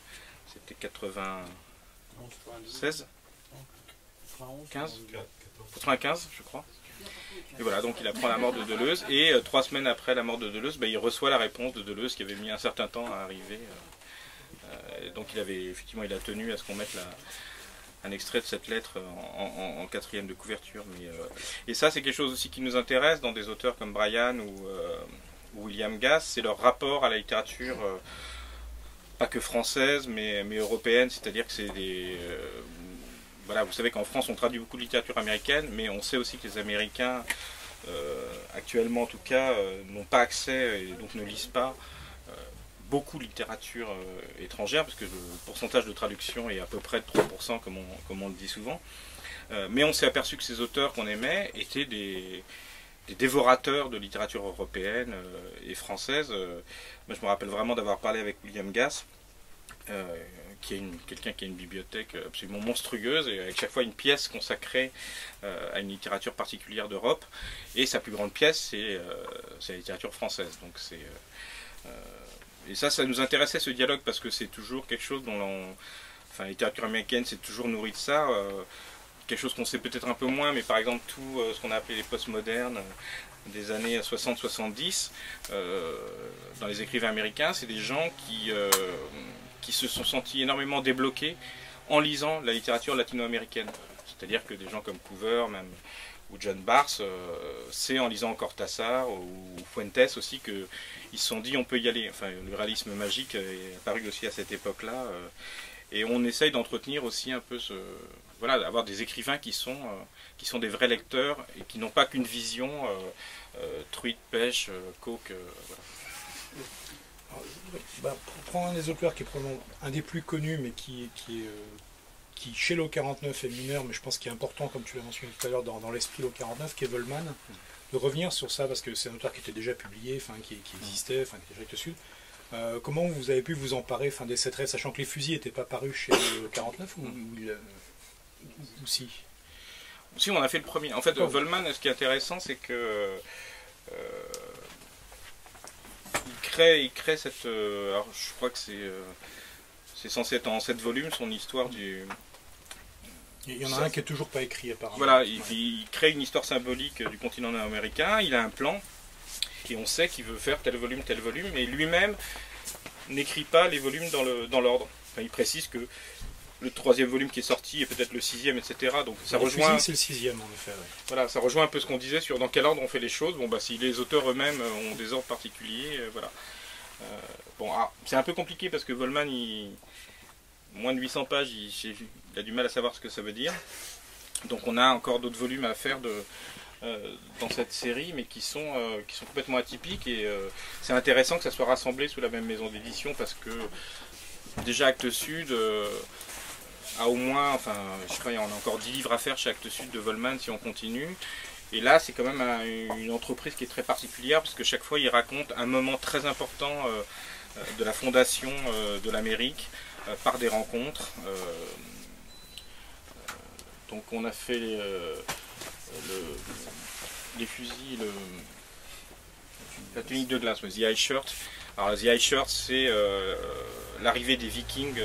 C'était 96 95, je crois. Et voilà, donc il apprend la mort de Deleuze, et 3 semaines après la mort de Deleuze, il reçoit la réponse de Deleuze, qui avait mis un certain temps à arriver. Donc il a tenu à ce qu'on mette un extrait de cette lettre en 4e de couverture. Et ça, c'est quelque chose aussi qui nous intéresse dans des auteurs comme Brian ou William Gass, c'est leur rapport à la littérature, pas que française, mais européenne. C'est-à-dire que c'est des... voilà, vous savez qu'en France, on traduit beaucoup de littérature américaine, mais on sait aussi que les Américains, actuellement en tout cas, n'ont pas accès, et donc ne lisent pas beaucoup de littérature étrangère, parce que le pourcentage de traduction est à peu près de 3%, comme on le dit souvent. Mais on s'est aperçu que ces auteurs qu'on aimait étaient des dévorateurs de littérature européenne et française. Moi, je me rappelle vraiment d'avoir parlé avec William Gass, qui est quelqu'un qui a une bibliothèque absolument monstrueuse, et avec chaque fois une pièce consacrée à une littérature particulière d'Europe. Et sa plus grande pièce, c'est la littérature française. Donc et ça nous intéressait, ce dialogue, parce que c'est toujours quelque chose dont enfin, la littérature américaine s'est toujours nourrie de ça. Quelque chose qu'on sait peut-être un peu moins, mais par exemple tout ce qu'on a appelé les postmodernes des années 60-70, dans les écrivains américains, c'est des gens qui se sont sentis énormément débloqués en lisant la littérature latino-américaine. C'est-à-dire que des gens comme Coover, même, ou John Barth, c'est en lisant Cortázar ou Fuentes aussi qu'ils se sont dit on peut y aller. Enfin, le réalisme magique est apparu aussi à cette époque-là. Et on essaye d'entretenir aussi un peu voilà, d'avoir des écrivains qui sont des vrais lecteurs, et qui n'ont pas qu'une vision truite, pêche, coke. Voilà. Oui, pour prendre un des auteurs qui est probablement un des plus connus, mais qui chez l'O 49 est mineur, mais je pense qu'il est important, comme tu l'as mentionné tout à l'heure, dans l'esprit l'O 49, qui est Volman, de revenir sur ça, parce que c'est un auteur qui était déjà publié, qui existait, qui était déjà dessus. Comment vous avez pu vous emparer des 7 sachant que les fusils n'étaient pas parus chez l'O 49 ou si? Si, on a fait le premier. En fait, Volman, ce qui est intéressant, c'est que il crée cette. Alors, je crois que c'est censé être en 7 volumes, son histoire du. Il y en a un qui est toujours pas écrit apparemment. Voilà, il crée une histoire symbolique du continent américain, il a un plan, et on sait qu'il veut faire tel volume, et lui-même n'écrit pas les volumes dans l'ordre. Enfin, il précise que le 3e volume qui est sorti est peut-être le 6e, etc. Donc ça rejoint. C'est le 6e en effet. Ouais. Voilà, ça rejoint un peu ce qu'on disait sur dans quel ordre on fait les choses. Bon, si les auteurs eux-mêmes ont des ordres particuliers, voilà. C'est un peu compliqué parce que Volman, moins de 800 pages, il a du mal à savoir ce que ça veut dire. Donc on a encore d'autres volumes à faire dans cette série, mais qui sont complètement atypiques. Et c'est intéressant que ça soit rassemblé sous la même maison d'édition parce que déjà Actes Sud a au moins, je sais pas, on a encore 10 livres à faire chez Actes Sud de Volman si on continue. Et là, c'est quand même une entreprise qui est très particulière parce que chaque fois, il raconte un moment très important de la fondation de l'Amérique par des rencontres. Donc, on a fait les fusils, la tunique de glace, The Ice Shirt. Alors, The Ice Shirt, c'est l'arrivée des Vikings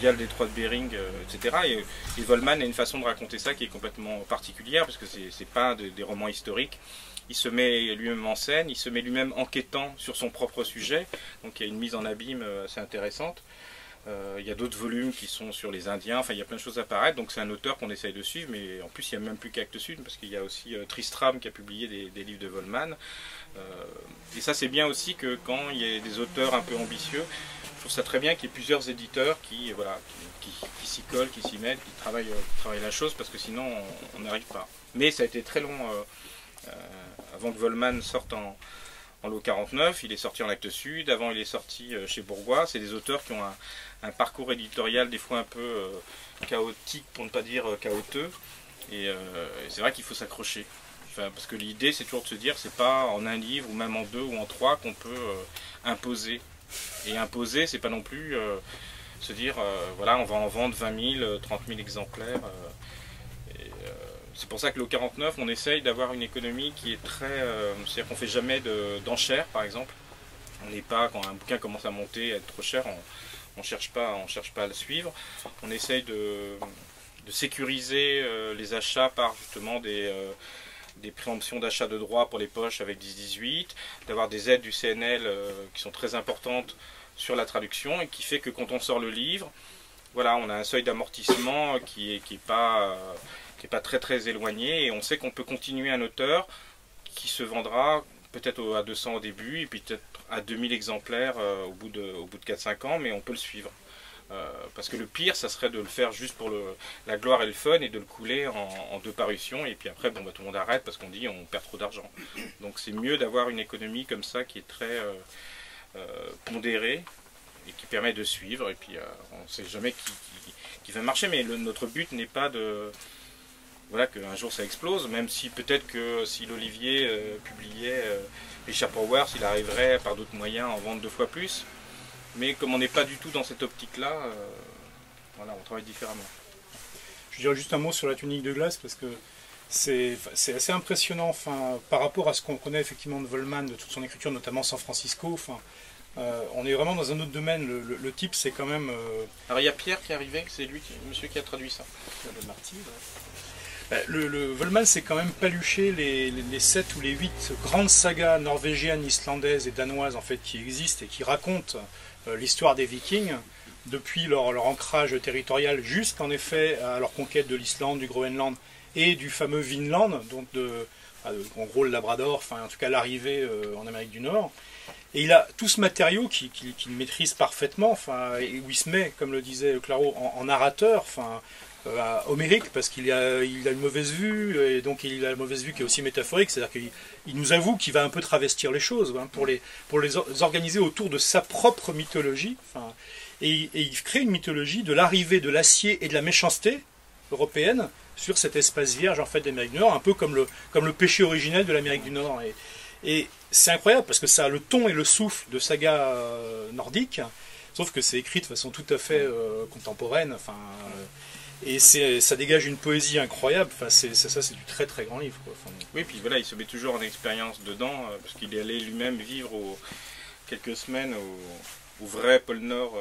via le détroit de Bering, etc. Et Volman a une façon de raconter ça qui est complètement particulière, parce que c'est pas des romans historiques. Il se met lui-même en scène, il se met lui-même enquêtant sur son propre sujet, donc il y a une mise en abîme assez intéressante. Il y a d'autres volumes qui sont sur les Indiens, il y a plein de choses à apparaître, donc c'est un auteur qu'on essaye de suivre, mais en plus il n'y a même plus qu'Actes Sud, parce qu'il y a aussi Tristram qui a publié des livres de Volman. Et ça c'est bien aussi que quand il y a des auteurs un peu ambitieux, je trouve ça très bien qu'il y ait plusieurs éditeurs qui s'y collent, qui s'y mettent, qui travaillent la chose, parce que sinon on n'arrive pas. Mais ça a été très long avant que Volman sorte en lot 49, il est sorti en Actes Sud, avant il est sorti chez Bourgois. C'est des auteurs qui ont un parcours éditorial des fois un peu chaotique, pour ne pas dire chaotique, et c'est vrai qu'il faut s'accrocher. Parce que l'idée c'est toujours de se dire, c'est pas en un livre ou même en 2 ou en 3 qu'on peut imposer. Et imposer, c'est pas non plus se dire, voilà, on va en vendre 20 000, 30 000 exemplaires. C'est pour ça que l'O 49, on essaye d'avoir une économie qui est très... c'est-à-dire qu'on ne fait jamais d'enchères, par exemple. On n'est pas, quand un bouquin commence à monter, à être trop cher, on cherche pas à le suivre. On essaye de sécuriser les achats par justement des préemptions d'achat de droits pour les poches avec 10-18, d'avoir des aides du CNL qui sont très importantes sur la traduction et qui fait que quand on sort le livre, voilà, on a un seuil d'amortissement qui est pas très très éloigné, et on sait qu'on peut continuer un auteur qui se vendra peut-être à 200 au début et puis peut-être à 2000 exemplaires au bout de 4-5 ans, mais on peut le suivre. Parce que le pire, ça serait de le faire juste pour la gloire et le fun et de le couler en 2 parutions, et puis après tout le monde arrête parce qu'on dit on perd trop d'argent. Donc c'est mieux d'avoir une économie comme ça qui est très pondérée et qui permet de suivre, et puis on ne sait jamais qui va marcher, mais notre but n'est pas voilà, qu'un jour ça explose, même si peut-être que si l'Olivier publiait Richard Powers, il arriverait par d'autres moyens à en vendre 2 fois plus. Mais comme on n'est pas du tout dans cette optique-là, voilà, on travaille différemment. Je dirais juste un mot sur la tunique de glace, parce que c'est assez impressionnant par rapport à ce qu'on connaît effectivement de Volman, de toute son écriture, notamment San Francisco. On est vraiment dans un autre domaine. Le type, c'est quand même... Alors il y a Pierre qui est arrivé, c'est lui, monsieur qui a traduit ça. Le Marty, le Volman, c'est quand même paluché les 7 ou les 8 grandes sagas norvégiennes, islandaises et danoises en fait, qui existent et qui racontent l'histoire des Vikings, depuis leur ancrage territorial jusqu'en effet à leur conquête de l'Islande, du Groenland et du fameux Vinland, donc en gros le Labrador, en tout cas l'arrivée en Amérique du Nord. Et il a tout ce matériau qu'il maîtrise parfaitement, et où il se met, comme le disait Claro, en narrateur, homérique, parce il a une mauvaise vue, et donc il a une mauvaise vue qui est aussi métaphorique, c'est-à-dire qu'il nous avoue qu'il va un peu travestir les choses, hein, pour les organiser autour de sa propre mythologie, enfin, et il crée une mythologie de l'arrivée de l'acier et de la méchanceté européenne sur cet espace vierge en fait d'Amérique du Nord, un peu comme le péché originel de l'Amérique du Nord. Et c'est incroyable parce que ça a le ton et le souffle de saga nordique, sauf que c'est écrit de façon tout à fait contemporaine, enfin, et ça dégage une poésie incroyable. Enfin, c'est du très très grand livre, quoi. Enfin, oui, puis voilà, il se met toujours en expérience dedans, parce qu'il est allé lui-même vivre quelques semaines au vrai pôle Nord,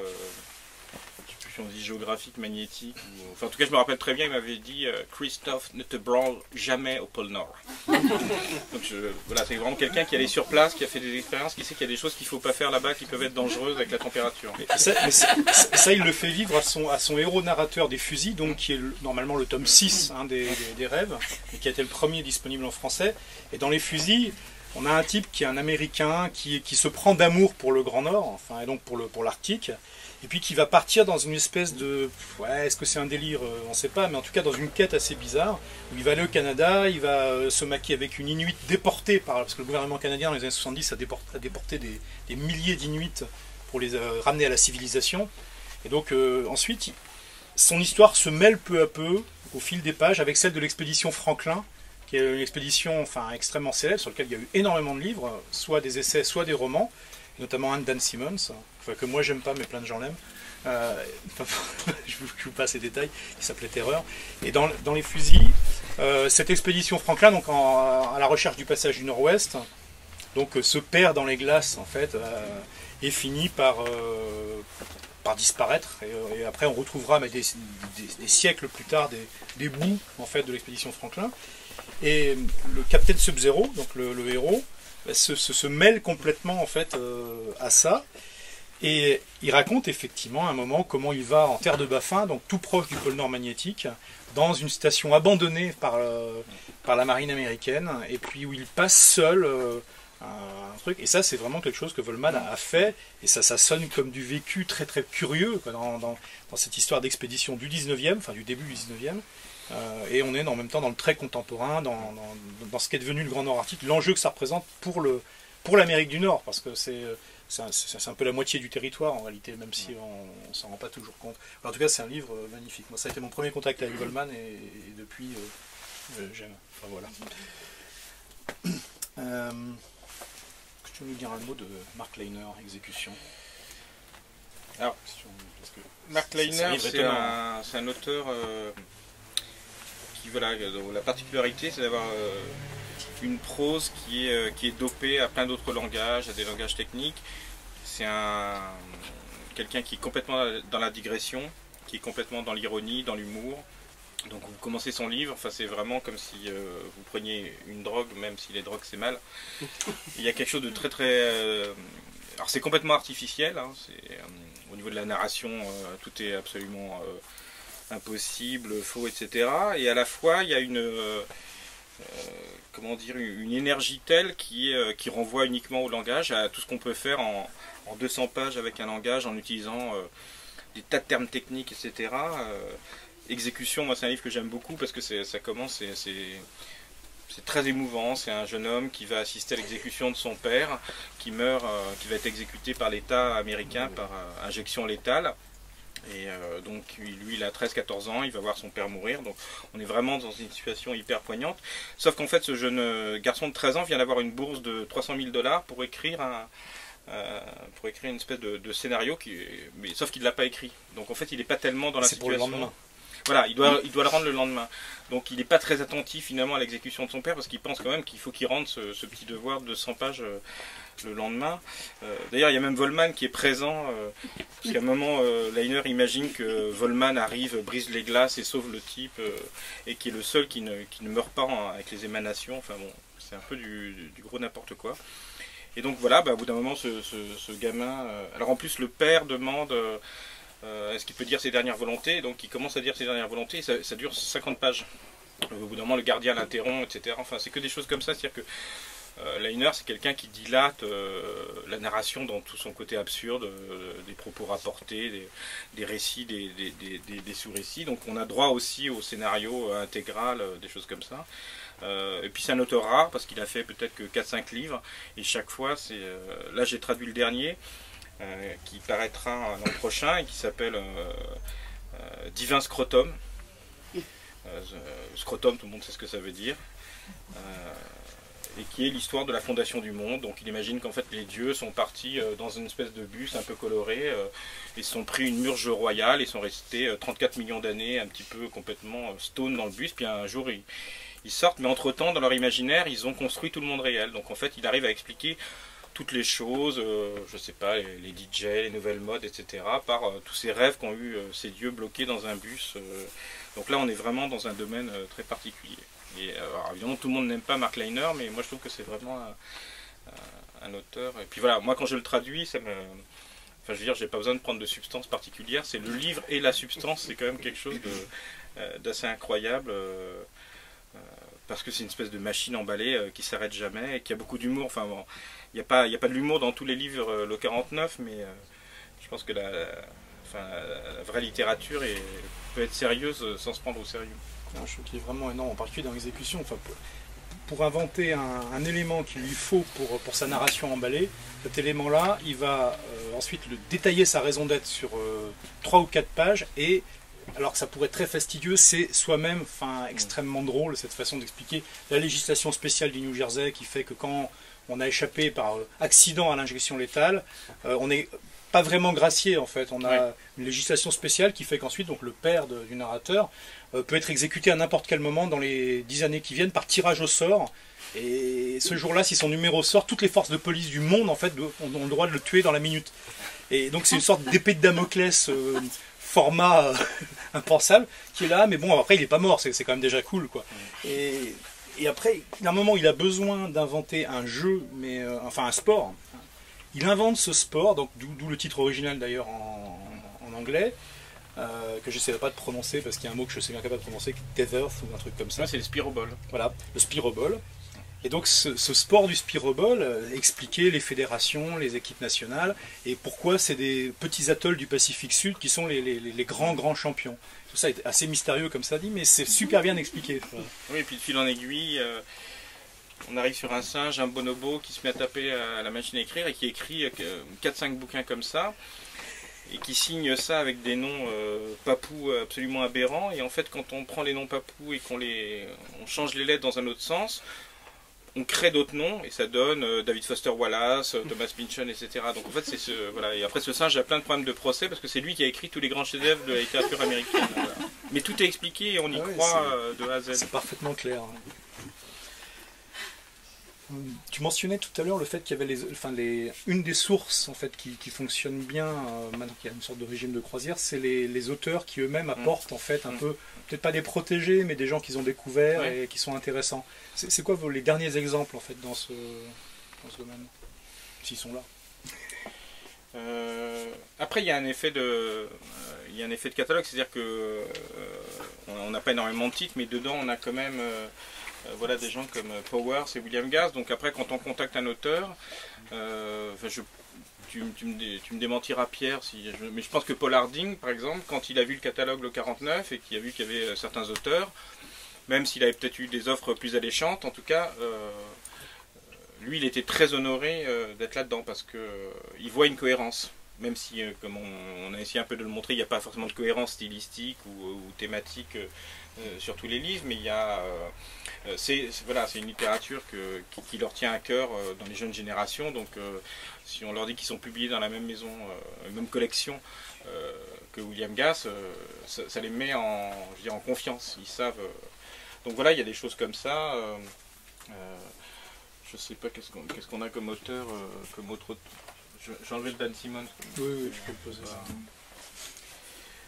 je sais plus si on dit géographique, magnétique, enfin en tout cas je me rappelle très bien, il m'avait dit Christophe ne te branle jamais au pôle Nord. Donc voilà, c'est vraiment quelqu'un qui est allé sur place, qui a fait des expériences, qui sait qu'il y a des choses qu'il ne faut pas faire là-bas, qui peuvent être dangereuses avec la température. Ça, il le fait vivre à son héros narrateur des fusils, donc qui est normalement le tome 6 hein, des rêves, et qui a été le premier disponible en français. Et dans les fusils, on a un type qui est un Américain, qui se prend d'amour pour le Grand Nord, enfin, et donc pour l'Arctique, et puis qui va partir dans une espèce de... Ouais, est-ce que c'est un délire? On ne sait pas, mais en tout cas dans une quête assez bizarre, où il va aller au Canada, il va se maquiller avec une Inuit déportée, parce que le gouvernement canadien dans les années 70 a déporté des milliers d'Inuits pour les ramener à la civilisation. Et donc ensuite, son histoire se mêle peu à peu, au fil des pages, avec celle de l'expédition Franklin, qui est une expédition enfin, extrêmement célèbre, sur laquelle il y a eu énormément de livres, soit des essais, soit des romans, notamment un de Dan Simmons, enfin, que moi j'aime pas, mais plein de gens l'aiment. Je vous passe les détails, qui s'appelait Terreur. Et dans les fusils, cette expédition Franklin, donc à la recherche du passage du Nord-Ouest, donc se perd dans les glaces en fait, et finit par disparaître. Et après on retrouvera, mais des siècles plus tard, des bouts en fait de l'expédition Franklin. Et le Captain Sub-Zero, donc le héros, se mêle complètement en fait à ça. Et il raconte effectivement à un moment comment il va en terre de Baffin, donc tout proche du pôle Nord magnétique, dans une station abandonnée par la marine américaine, et puis où il passe seul un truc. Et ça, c'est vraiment quelque chose que Volman a fait, et ça sonne comme du vécu très très curieux quoi, dans cette histoire d'expédition du 19e, enfin du début du 19e. Et on est en même temps dans le très contemporain, dans ce qui est devenu le Grand Nord Arctique, l'enjeu que ça représente pour l'Amérique du Nord, parce que c'est un peu la moitié du territoire en réalité, même si on s'en rend pas toujours compte. En tout cas, c'est un livre magnifique. Moi, ça a été mon premier contact avec Volman, et depuis, j'aime. Enfin, voilà. Est-ce que tu veux nous dire un mot de Mark Lehner, Exécution? Alors, Mark Lehner, c'est un auteur qui, voilà, la particularité, c'est d'avoir une prose qui est dopée à plein d'autres langages, à des langages techniques. C'est quelqu'un qui est complètement dans la digression, qui est complètement dans l'ironie, dans l'humour. Donc vous commencez son livre, enfin, c'est vraiment comme si vous preniez une drogue, même si les drogues c'est mal. Il y a quelque chose de très très... alors c'est complètement artificiel, hein, au niveau de la narration, tout est absolument impossible, faux, etc. Et à la fois il y a comment dire, une énergie telle qui renvoie uniquement au langage, à tout ce qu'on peut faire en 200 pages avec un langage, en utilisant des tas de termes techniques, etc. Exécution, moi c'est un livre que j'aime beaucoup parce que ça commence, c'est très émouvant. C'est un jeune homme qui va assister à l'exécution de son père, qui meurt, qui va être exécuté par l'État américain par injection létale. Et donc lui il a 13-14 ans, il va voir son père mourir, donc on est vraiment dans une situation hyper poignante. Sauf qu'en fait ce jeune garçon de 13 ans vient d'avoir une bourse de 300 000 $ pour écrire une espèce de scénario, mais sauf qu'il ne l'a pas écrit. Donc en fait il n'est pas tellement dans la situation. Pour le lendemain. Voilà, il doit le rendre le lendemain. Donc il n'est pas très attentif finalement à l'exécution de son père, parce qu'il pense quand même qu'il faut qu'il rende ce petit devoir de 100 pages le lendemain. D'ailleurs il y a même Volman qui est présent, parce qu'à un moment Lehner imagine que Volman arrive, brise les glaces et sauve le type, et qui est le seul qui ne meurt pas avec les émanations. Enfin bon, c'est un peu du gros n'importe quoi. Et donc voilà, au bout d'un moment ce gamin... alors en plus le père demande... est-ce qu'il peut dire ses dernières volontés? Donc il commence à dire ses dernières volontés, et ça dure 50 pages. Au bout d'un moment, le gardien l'interrompt, etc. Enfin, c'est que des choses comme ça, c'est-à-dire que Leiner, c'est quelqu'un qui dilate la narration dans tout son côté absurde, des propos rapportés, des récits, des sous-récits. Donc on a droit aussi au scénario intégral, des choses comme ça. Et puis c'est un auteur rare parce qu'il a fait peut-être que 4-5 livres. Et chaque fois, là j'ai traduit le dernier, qui paraîtra l'an prochain et qui s'appelle Divin Scrotum. Scrotum, tout le monde sait ce que ça veut dire. Et qui est l'histoire de la fondation du monde. Donc il imagine qu'en fait les dieux sont partis dans une espèce de bus un peu coloré, et se sont pris une murge royale et sont restés 34 millions d'années un petit peu complètement stone dans le bus, puis un jour ils sortent, mais entre temps dans leur imaginaire ils ont construit tout le monde réel. Donc en fait il arrive à expliquer toutes les choses, je sais pas, les DJ, les nouvelles modes, etc., par tous ces rêves qu'ont eu ces dieux bloqués dans un bus. Donc là on est vraiment dans un domaine très particulier. Et, alors, évidemment, tout le monde n'aime pas Mark Leiner, mais moi je trouve que c'est vraiment un auteur. Et puis voilà, moi quand je le traduis, ça me. Enfin, je veux dire, j'ai pas besoin de prendre de substance particulière. C'est le livre et la substance, c'est quand même quelque chose d'assez incroyable. Parce que c'est une espèce de machine emballée qui s'arrête jamais et qui a beaucoup d'humour. Enfin, bon, il n'y a pas de l'humour dans tous les livres le 49, mais je pense que la vraie littérature peut être sérieuse sans se prendre au sérieux. Je trouve qu'il est vraiment énorme, en particulier dans l'exécution. Enfin, pour inventer un élément qu'il lui faut pour sa narration emballée, cet élément-là, il va ensuite le détailler sa raison d'être sur 3 ou 4 pages, et alors que ça pourrait être très fastidieux, c'est soi-même extrêmement drôle, cette façon d'expliquer la législation spéciale du New Jersey qui fait que quand on a échappé par accident à l'injection létale, on n'est pas vraiment gracié en fait. On a une législation spéciale qui fait qu'ensuite donc, le père du narrateur peut être exécuté à n'importe quel moment dans les 10 années qui viennent par tirage au sort. Et ce jour-là, si son numéro sort, toutes les forces de police du monde en fait ont le droit de le tuer dans la minute. Et donc c'est une sorte d'épée de Damoclès format impensable qui est là, mais bon après il n'est pas mort, c'est quand même déjà cool quoi. Et après, à un moment, il a besoin d'inventer un jeu, mais enfin un sport. Il invente ce sport, donc d'où le titre original d'ailleurs en anglais, que j'essaierai pas de prononcer parce qu'il y a un mot que je sais bien capable de prononcer, Tethers ou un truc comme ça. C'est le Spiroball. Voilà, le Spiroball. Et donc ce sport du Spiroball expliquait les fédérations, les équipes nationales, et pourquoi c'est des petits atolls du Pacifique Sud qui sont les grands champions. Tout ça est assez mystérieux comme ça dit, mais c'est super bien expliqué. Oui, et puis de fil en aiguille, on arrive sur un singe, un bonobo qui se met à taper à la machine à écrire et qui écrit 4-5 bouquins comme ça, et qui signe ça avec des noms papous absolument aberrants. Et en fait, quand on prend les noms papous et on change les lettres dans un autre sens, on crée d'autres noms et ça donne David Foster Wallace, Thomas Pynchon, etc. Donc en fait, voilà. Et après, ce singe a plein de problèmes de procès parce que c'est lui qui a écrit tous les grands chefs-d'œuvre de la littérature américaine. Voilà. Mais tout est expliqué et on y croit de A à Z. C'est parfaitement clair. Tu mentionnais tout à l'heure le fait qu'il y avait une des sources en fait qui fonctionne bien maintenant qu'il y a une sorte de régime de croisière, c'est les auteurs qui eux-mêmes apportent en fait un peu, peut-être pas des protégés, mais des gens qu'ils ont découverts et qui sont intéressants. C'est quoi les derniers exemples en fait dans ce domaine, s'ils sont là? Après, il y a un effet de catalogue, c'est-à-dire que on n'a pas énormément de titres, mais dedans on a quand même voilà, des gens comme Powers et William Gass. Donc après, quand on contacte un auteur, tu me démentiras Pierre, mais je pense que Paul Harding, par exemple, quand il a vu le catalogue le 49 et qu'il a vu qu'il y avait certains auteurs, même s'il avait peut-être eu des offres plus alléchantes, en tout cas, lui, il était très honoré d'être là-dedans parce qu'il voit une cohérence. Même si, comme on a essayé un peu de le montrer, il n'y a pas forcément de cohérence stylistique ou thématique sur tous les livres, mais il y a, c'est une littérature qui leur tient à cœur dans les jeunes générations. Donc, si on leur dit qu'ils sont publiés dans la même maison, même collection que William Gass, ça les met en confiance. Ils savent. Donc voilà, il y a des choses comme ça. Je sais pas qu'est-ce qu'on a comme auteur, comme autre. J'ai enlevé le Dan Simmons. Oui, je peux le poser ça.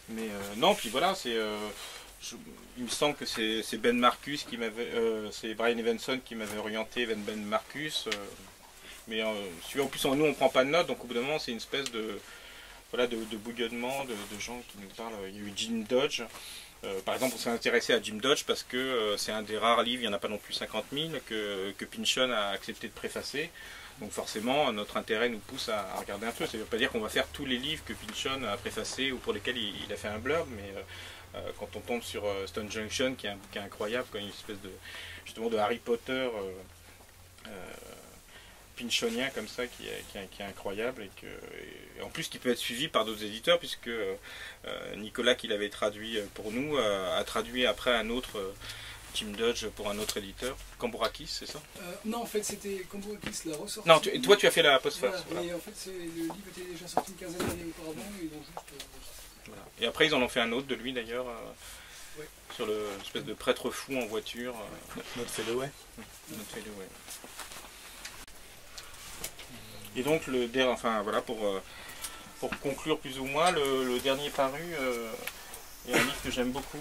Mais non, puis voilà, il me semble que c'est Ben Marcus qui m'avait, c'est Brian Evenson qui m'avait orienté vers Ben Marcus. Mais en plus, nous on prend pas de notes, donc au bout d'un moment c'est une espèce de bouillonnement de gens qui nous parlent. Il y a eu Jim Dodge Par exemple, on s'est intéressé à Jim Dodge parce que c'est un des rares livres, il n'y en a pas non plus 50 000, que Pynchon a accepté de préfacer. Donc forcément, notre intérêt nous pousse à regarder un peu. Ça ne veut pas dire qu'on va faire tous les livres que Pynchon a préfacés ou pour lesquels il a fait un blurb, mais quand on tombe sur Stone Junction, qui est incroyable, une espèce de, justement, de Harry Potter Pynchonien comme ça, qui est incroyable, et en plus qui peut être suivi par d'autres éditeurs, puisque Nicolas, qui l'avait traduit pour nous, a traduit après un autre... Jim Dodge pour un autre éditeur, Cambourakis, c'est ça? Non, en fait, c'était Cambourakis l'a ressorti. Non, toi tu as fait la postface. Voilà. Mais en fait, le livre était déjà sorti une quinzaine d'années auparavant, et donc juste... Voilà. Et après, ils en ont fait un autre de lui d'ailleurs, ouais. Sur l'espèce de prêtre fou en voiture. Notre Felloway. Notre Felloway. Et donc, enfin voilà, pour conclure plus ou moins, le dernier paru est un livre que j'aime beaucoup,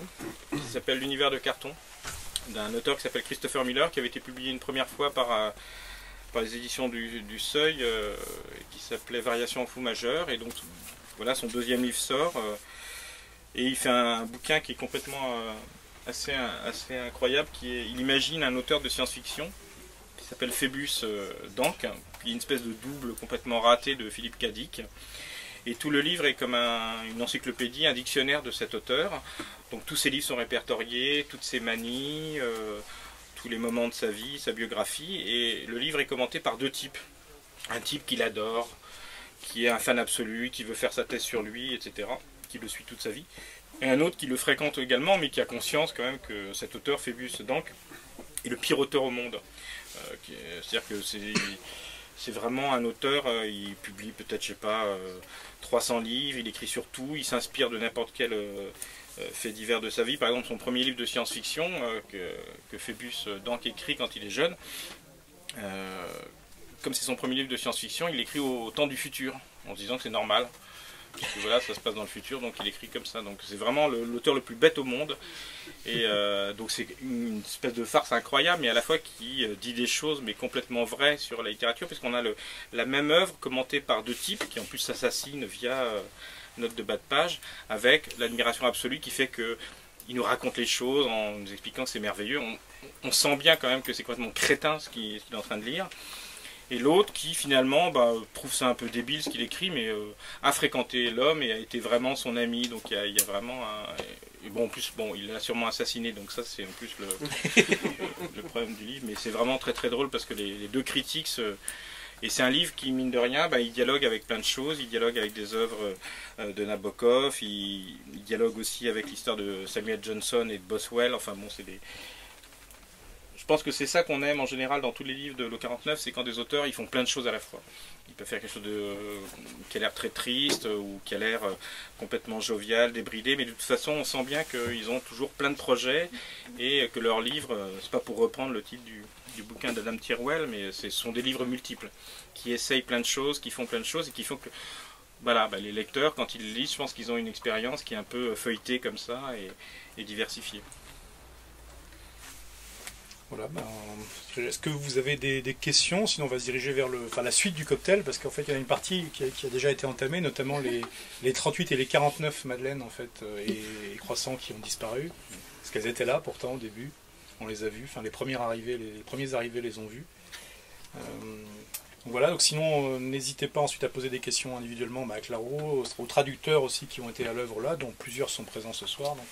qui s'appelle L'univers de carton, d'un auteur qui s'appelle Christopher Miller, qui avait été publié une première fois par les éditions du Seuil, qui s'appelait Variations en fou majeur, et donc voilà, son deuxième livre sort, et il fait un bouquin qui est complètement assez incroyable, il imagine un auteur de science-fiction, qui s'appelle Phébus Dank, qui est une espèce de double complètement raté de Philippe K. Dick. Et tout le livre est comme une encyclopédie, un dictionnaire de cet auteur. Donc tous ses livres sont répertoriés, toutes ses manies, tous les moments de sa vie, sa biographie. Et le livre est commenté par deux types. Un type qu'il adore, qui est un fan absolu, qui veut faire sa thèse sur lui, etc., qui le suit toute sa vie. Et un autre qui le fréquente également, mais qui a conscience quand même que cet auteur, Phébus Dank, est le pire auteur au monde. C'est-à-dire que c'est vraiment un auteur, il publie peut-être, je sais pas, 300 livres, il écrit sur tout, il s'inspire de n'importe quel fait divers de sa vie. Par exemple, son premier livre de science-fiction que Phébus Dank écrit quand il est jeune, comme c'est son premier livre de science-fiction, il écrit au temps du futur, en se disant que c'est normal. Parce que voilà, ça se passe dans le futur, donc il écrit comme ça. Donc c'est vraiment l'auteur le plus bête au monde. Et donc c'est une espèce de farce incroyable, mais à la fois qui dit des choses, mais complètement vraies sur la littérature, puisqu'on a la même œuvre commentée par deux types, qui en plus s'assassinent via note de bas de page, avec l'admiration absolue qui fait que il nous raconte les choses en nous expliquant que c'est merveilleux. On sent bien quand même que c'est complètement crétin ce qu'il est en train de lire. Et l'autre qui finalement trouve ça un peu débile ce qu'il écrit, mais a fréquenté l'homme et a été vraiment son ami. Donc il y a vraiment un... Et bon, en plus, il l'a sûrement assassiné, donc ça c'est en plus le problème du livre. Mais c'est vraiment très très drôle parce que les deux critiques... Et c'est un livre qui, mine de rien, il dialogue avec plein de choses. Il dialogue avec des œuvres de Nabokov, il dialogue aussi avec l'histoire de Samuel Johnson et de Boswell. Enfin bon, c'est des... Je pense que c'est ça qu'on aime en général dans tous les livres de l'O49, c'est quand des auteurs ils font plein de choses à la fois. Ils peuvent faire quelque chose qui a l'air très triste ou qui a l'air complètement jovial, débridé, mais de toute façon on sent bien qu'ils ont toujours plein de projets et que leurs livres, c'est pas pour reprendre le titre du bouquin d'Adam Tyrwell, mais ce sont des livres multiples qui essayent plein de choses, qui font plein de choses et qui font que voilà, les lecteurs quand ils lisent, je pense qu'ils ont une expérience qui est un peu feuilletée comme ça et diversifiée. Voilà, est-ce que vous avez des questions? Sinon on va se diriger vers la suite du cocktail, parce qu'en fait il y a une partie qui a déjà été entamée, notamment les 38 et les 49 madeleines en fait, et croissants qui ont disparu, parce qu'elles étaient là pourtant au début, on les a vues, enfin les premiers arrivés les ont vues. Donc voilà, donc sinon n'hésitez pas ensuite à poser des questions individuellement à Claro, aux traducteurs aussi qui ont été à l'œuvre là, dont plusieurs sont présents ce soir. Donc,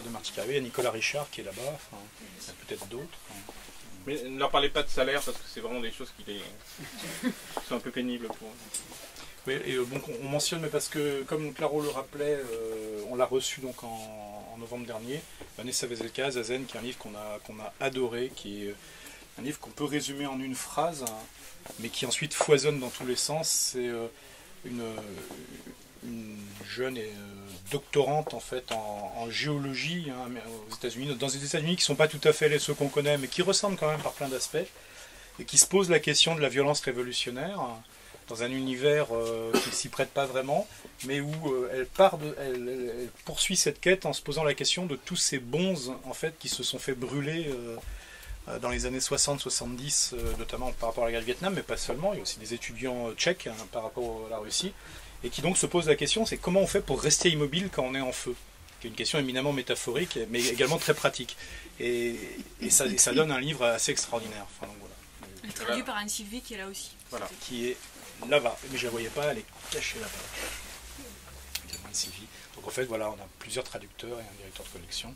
de Marty-Carré, il y a Nicolas Richard qui est là-bas, enfin, il y a peut-être d'autres. Mais ne leur parlez pas de salaire parce que c'est vraiment des choses qui sont un peu pénibles pour eux. Oui, et bon, on mentionne, mais parce que comme Claro le rappelait, on l'a reçu donc en novembre dernier, Vanessa Veselka, Zazen, qui est un livre qu'on a adoré, qui est un livre qu'on peut résumer en une phrase, mais qui ensuite foisonne dans tous les sens. C'est une jeune doctorante en fait en géologie aux États-Unis, dans les États-Unis qui ne sont pas tout à fait ceux qu'on connaît, mais qui ressemblent quand même par plein d'aspects, et qui se pose la question de la violence révolutionnaire dans un univers qui ne s'y prête pas vraiment, mais où elle poursuit cette quête en se posant la question de tous ces bonzes en fait qui se sont fait brûler dans les années 60-70, notamment par rapport à la guerre du Vietnam, mais pas seulement. Il y a aussi des étudiants tchèques par rapport à la Russie, et qui donc se posent la question, c'est comment on fait pour rester immobile quand on est en feu. qui est une question éminemment métaphorique, mais également très pratique. Et ça donne un livre assez extraordinaire. Enfin, donc, voilà. Traduit par Anne-Sylvie qui est là aussi. Voilà, qui est là-bas. Mais je ne la voyais pas, elle est cachée là-bas. Anne-Sylvie. Donc en fait, voilà, on a plusieurs traducteurs et un directeur de collection.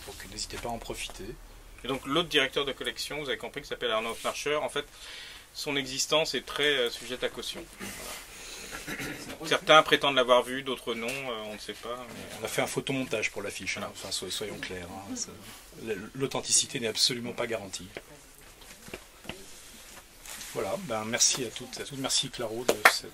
Donc n'hésitez pas à en profiter. Et donc l'autre directeur de collection, vous avez compris, qui s'appelle Arnaud Marcher, en fait, son existence est très sujette à caution. Voilà. Certains prétendent l'avoir vu, d'autres non, on ne sait pas. Mais... On a fait un photomontage pour l'affiche, hein. Enfin, soyons clairs. Hein. L'authenticité n'est absolument pas garantie. Voilà, ben, merci à toutes, merci Claro de cette...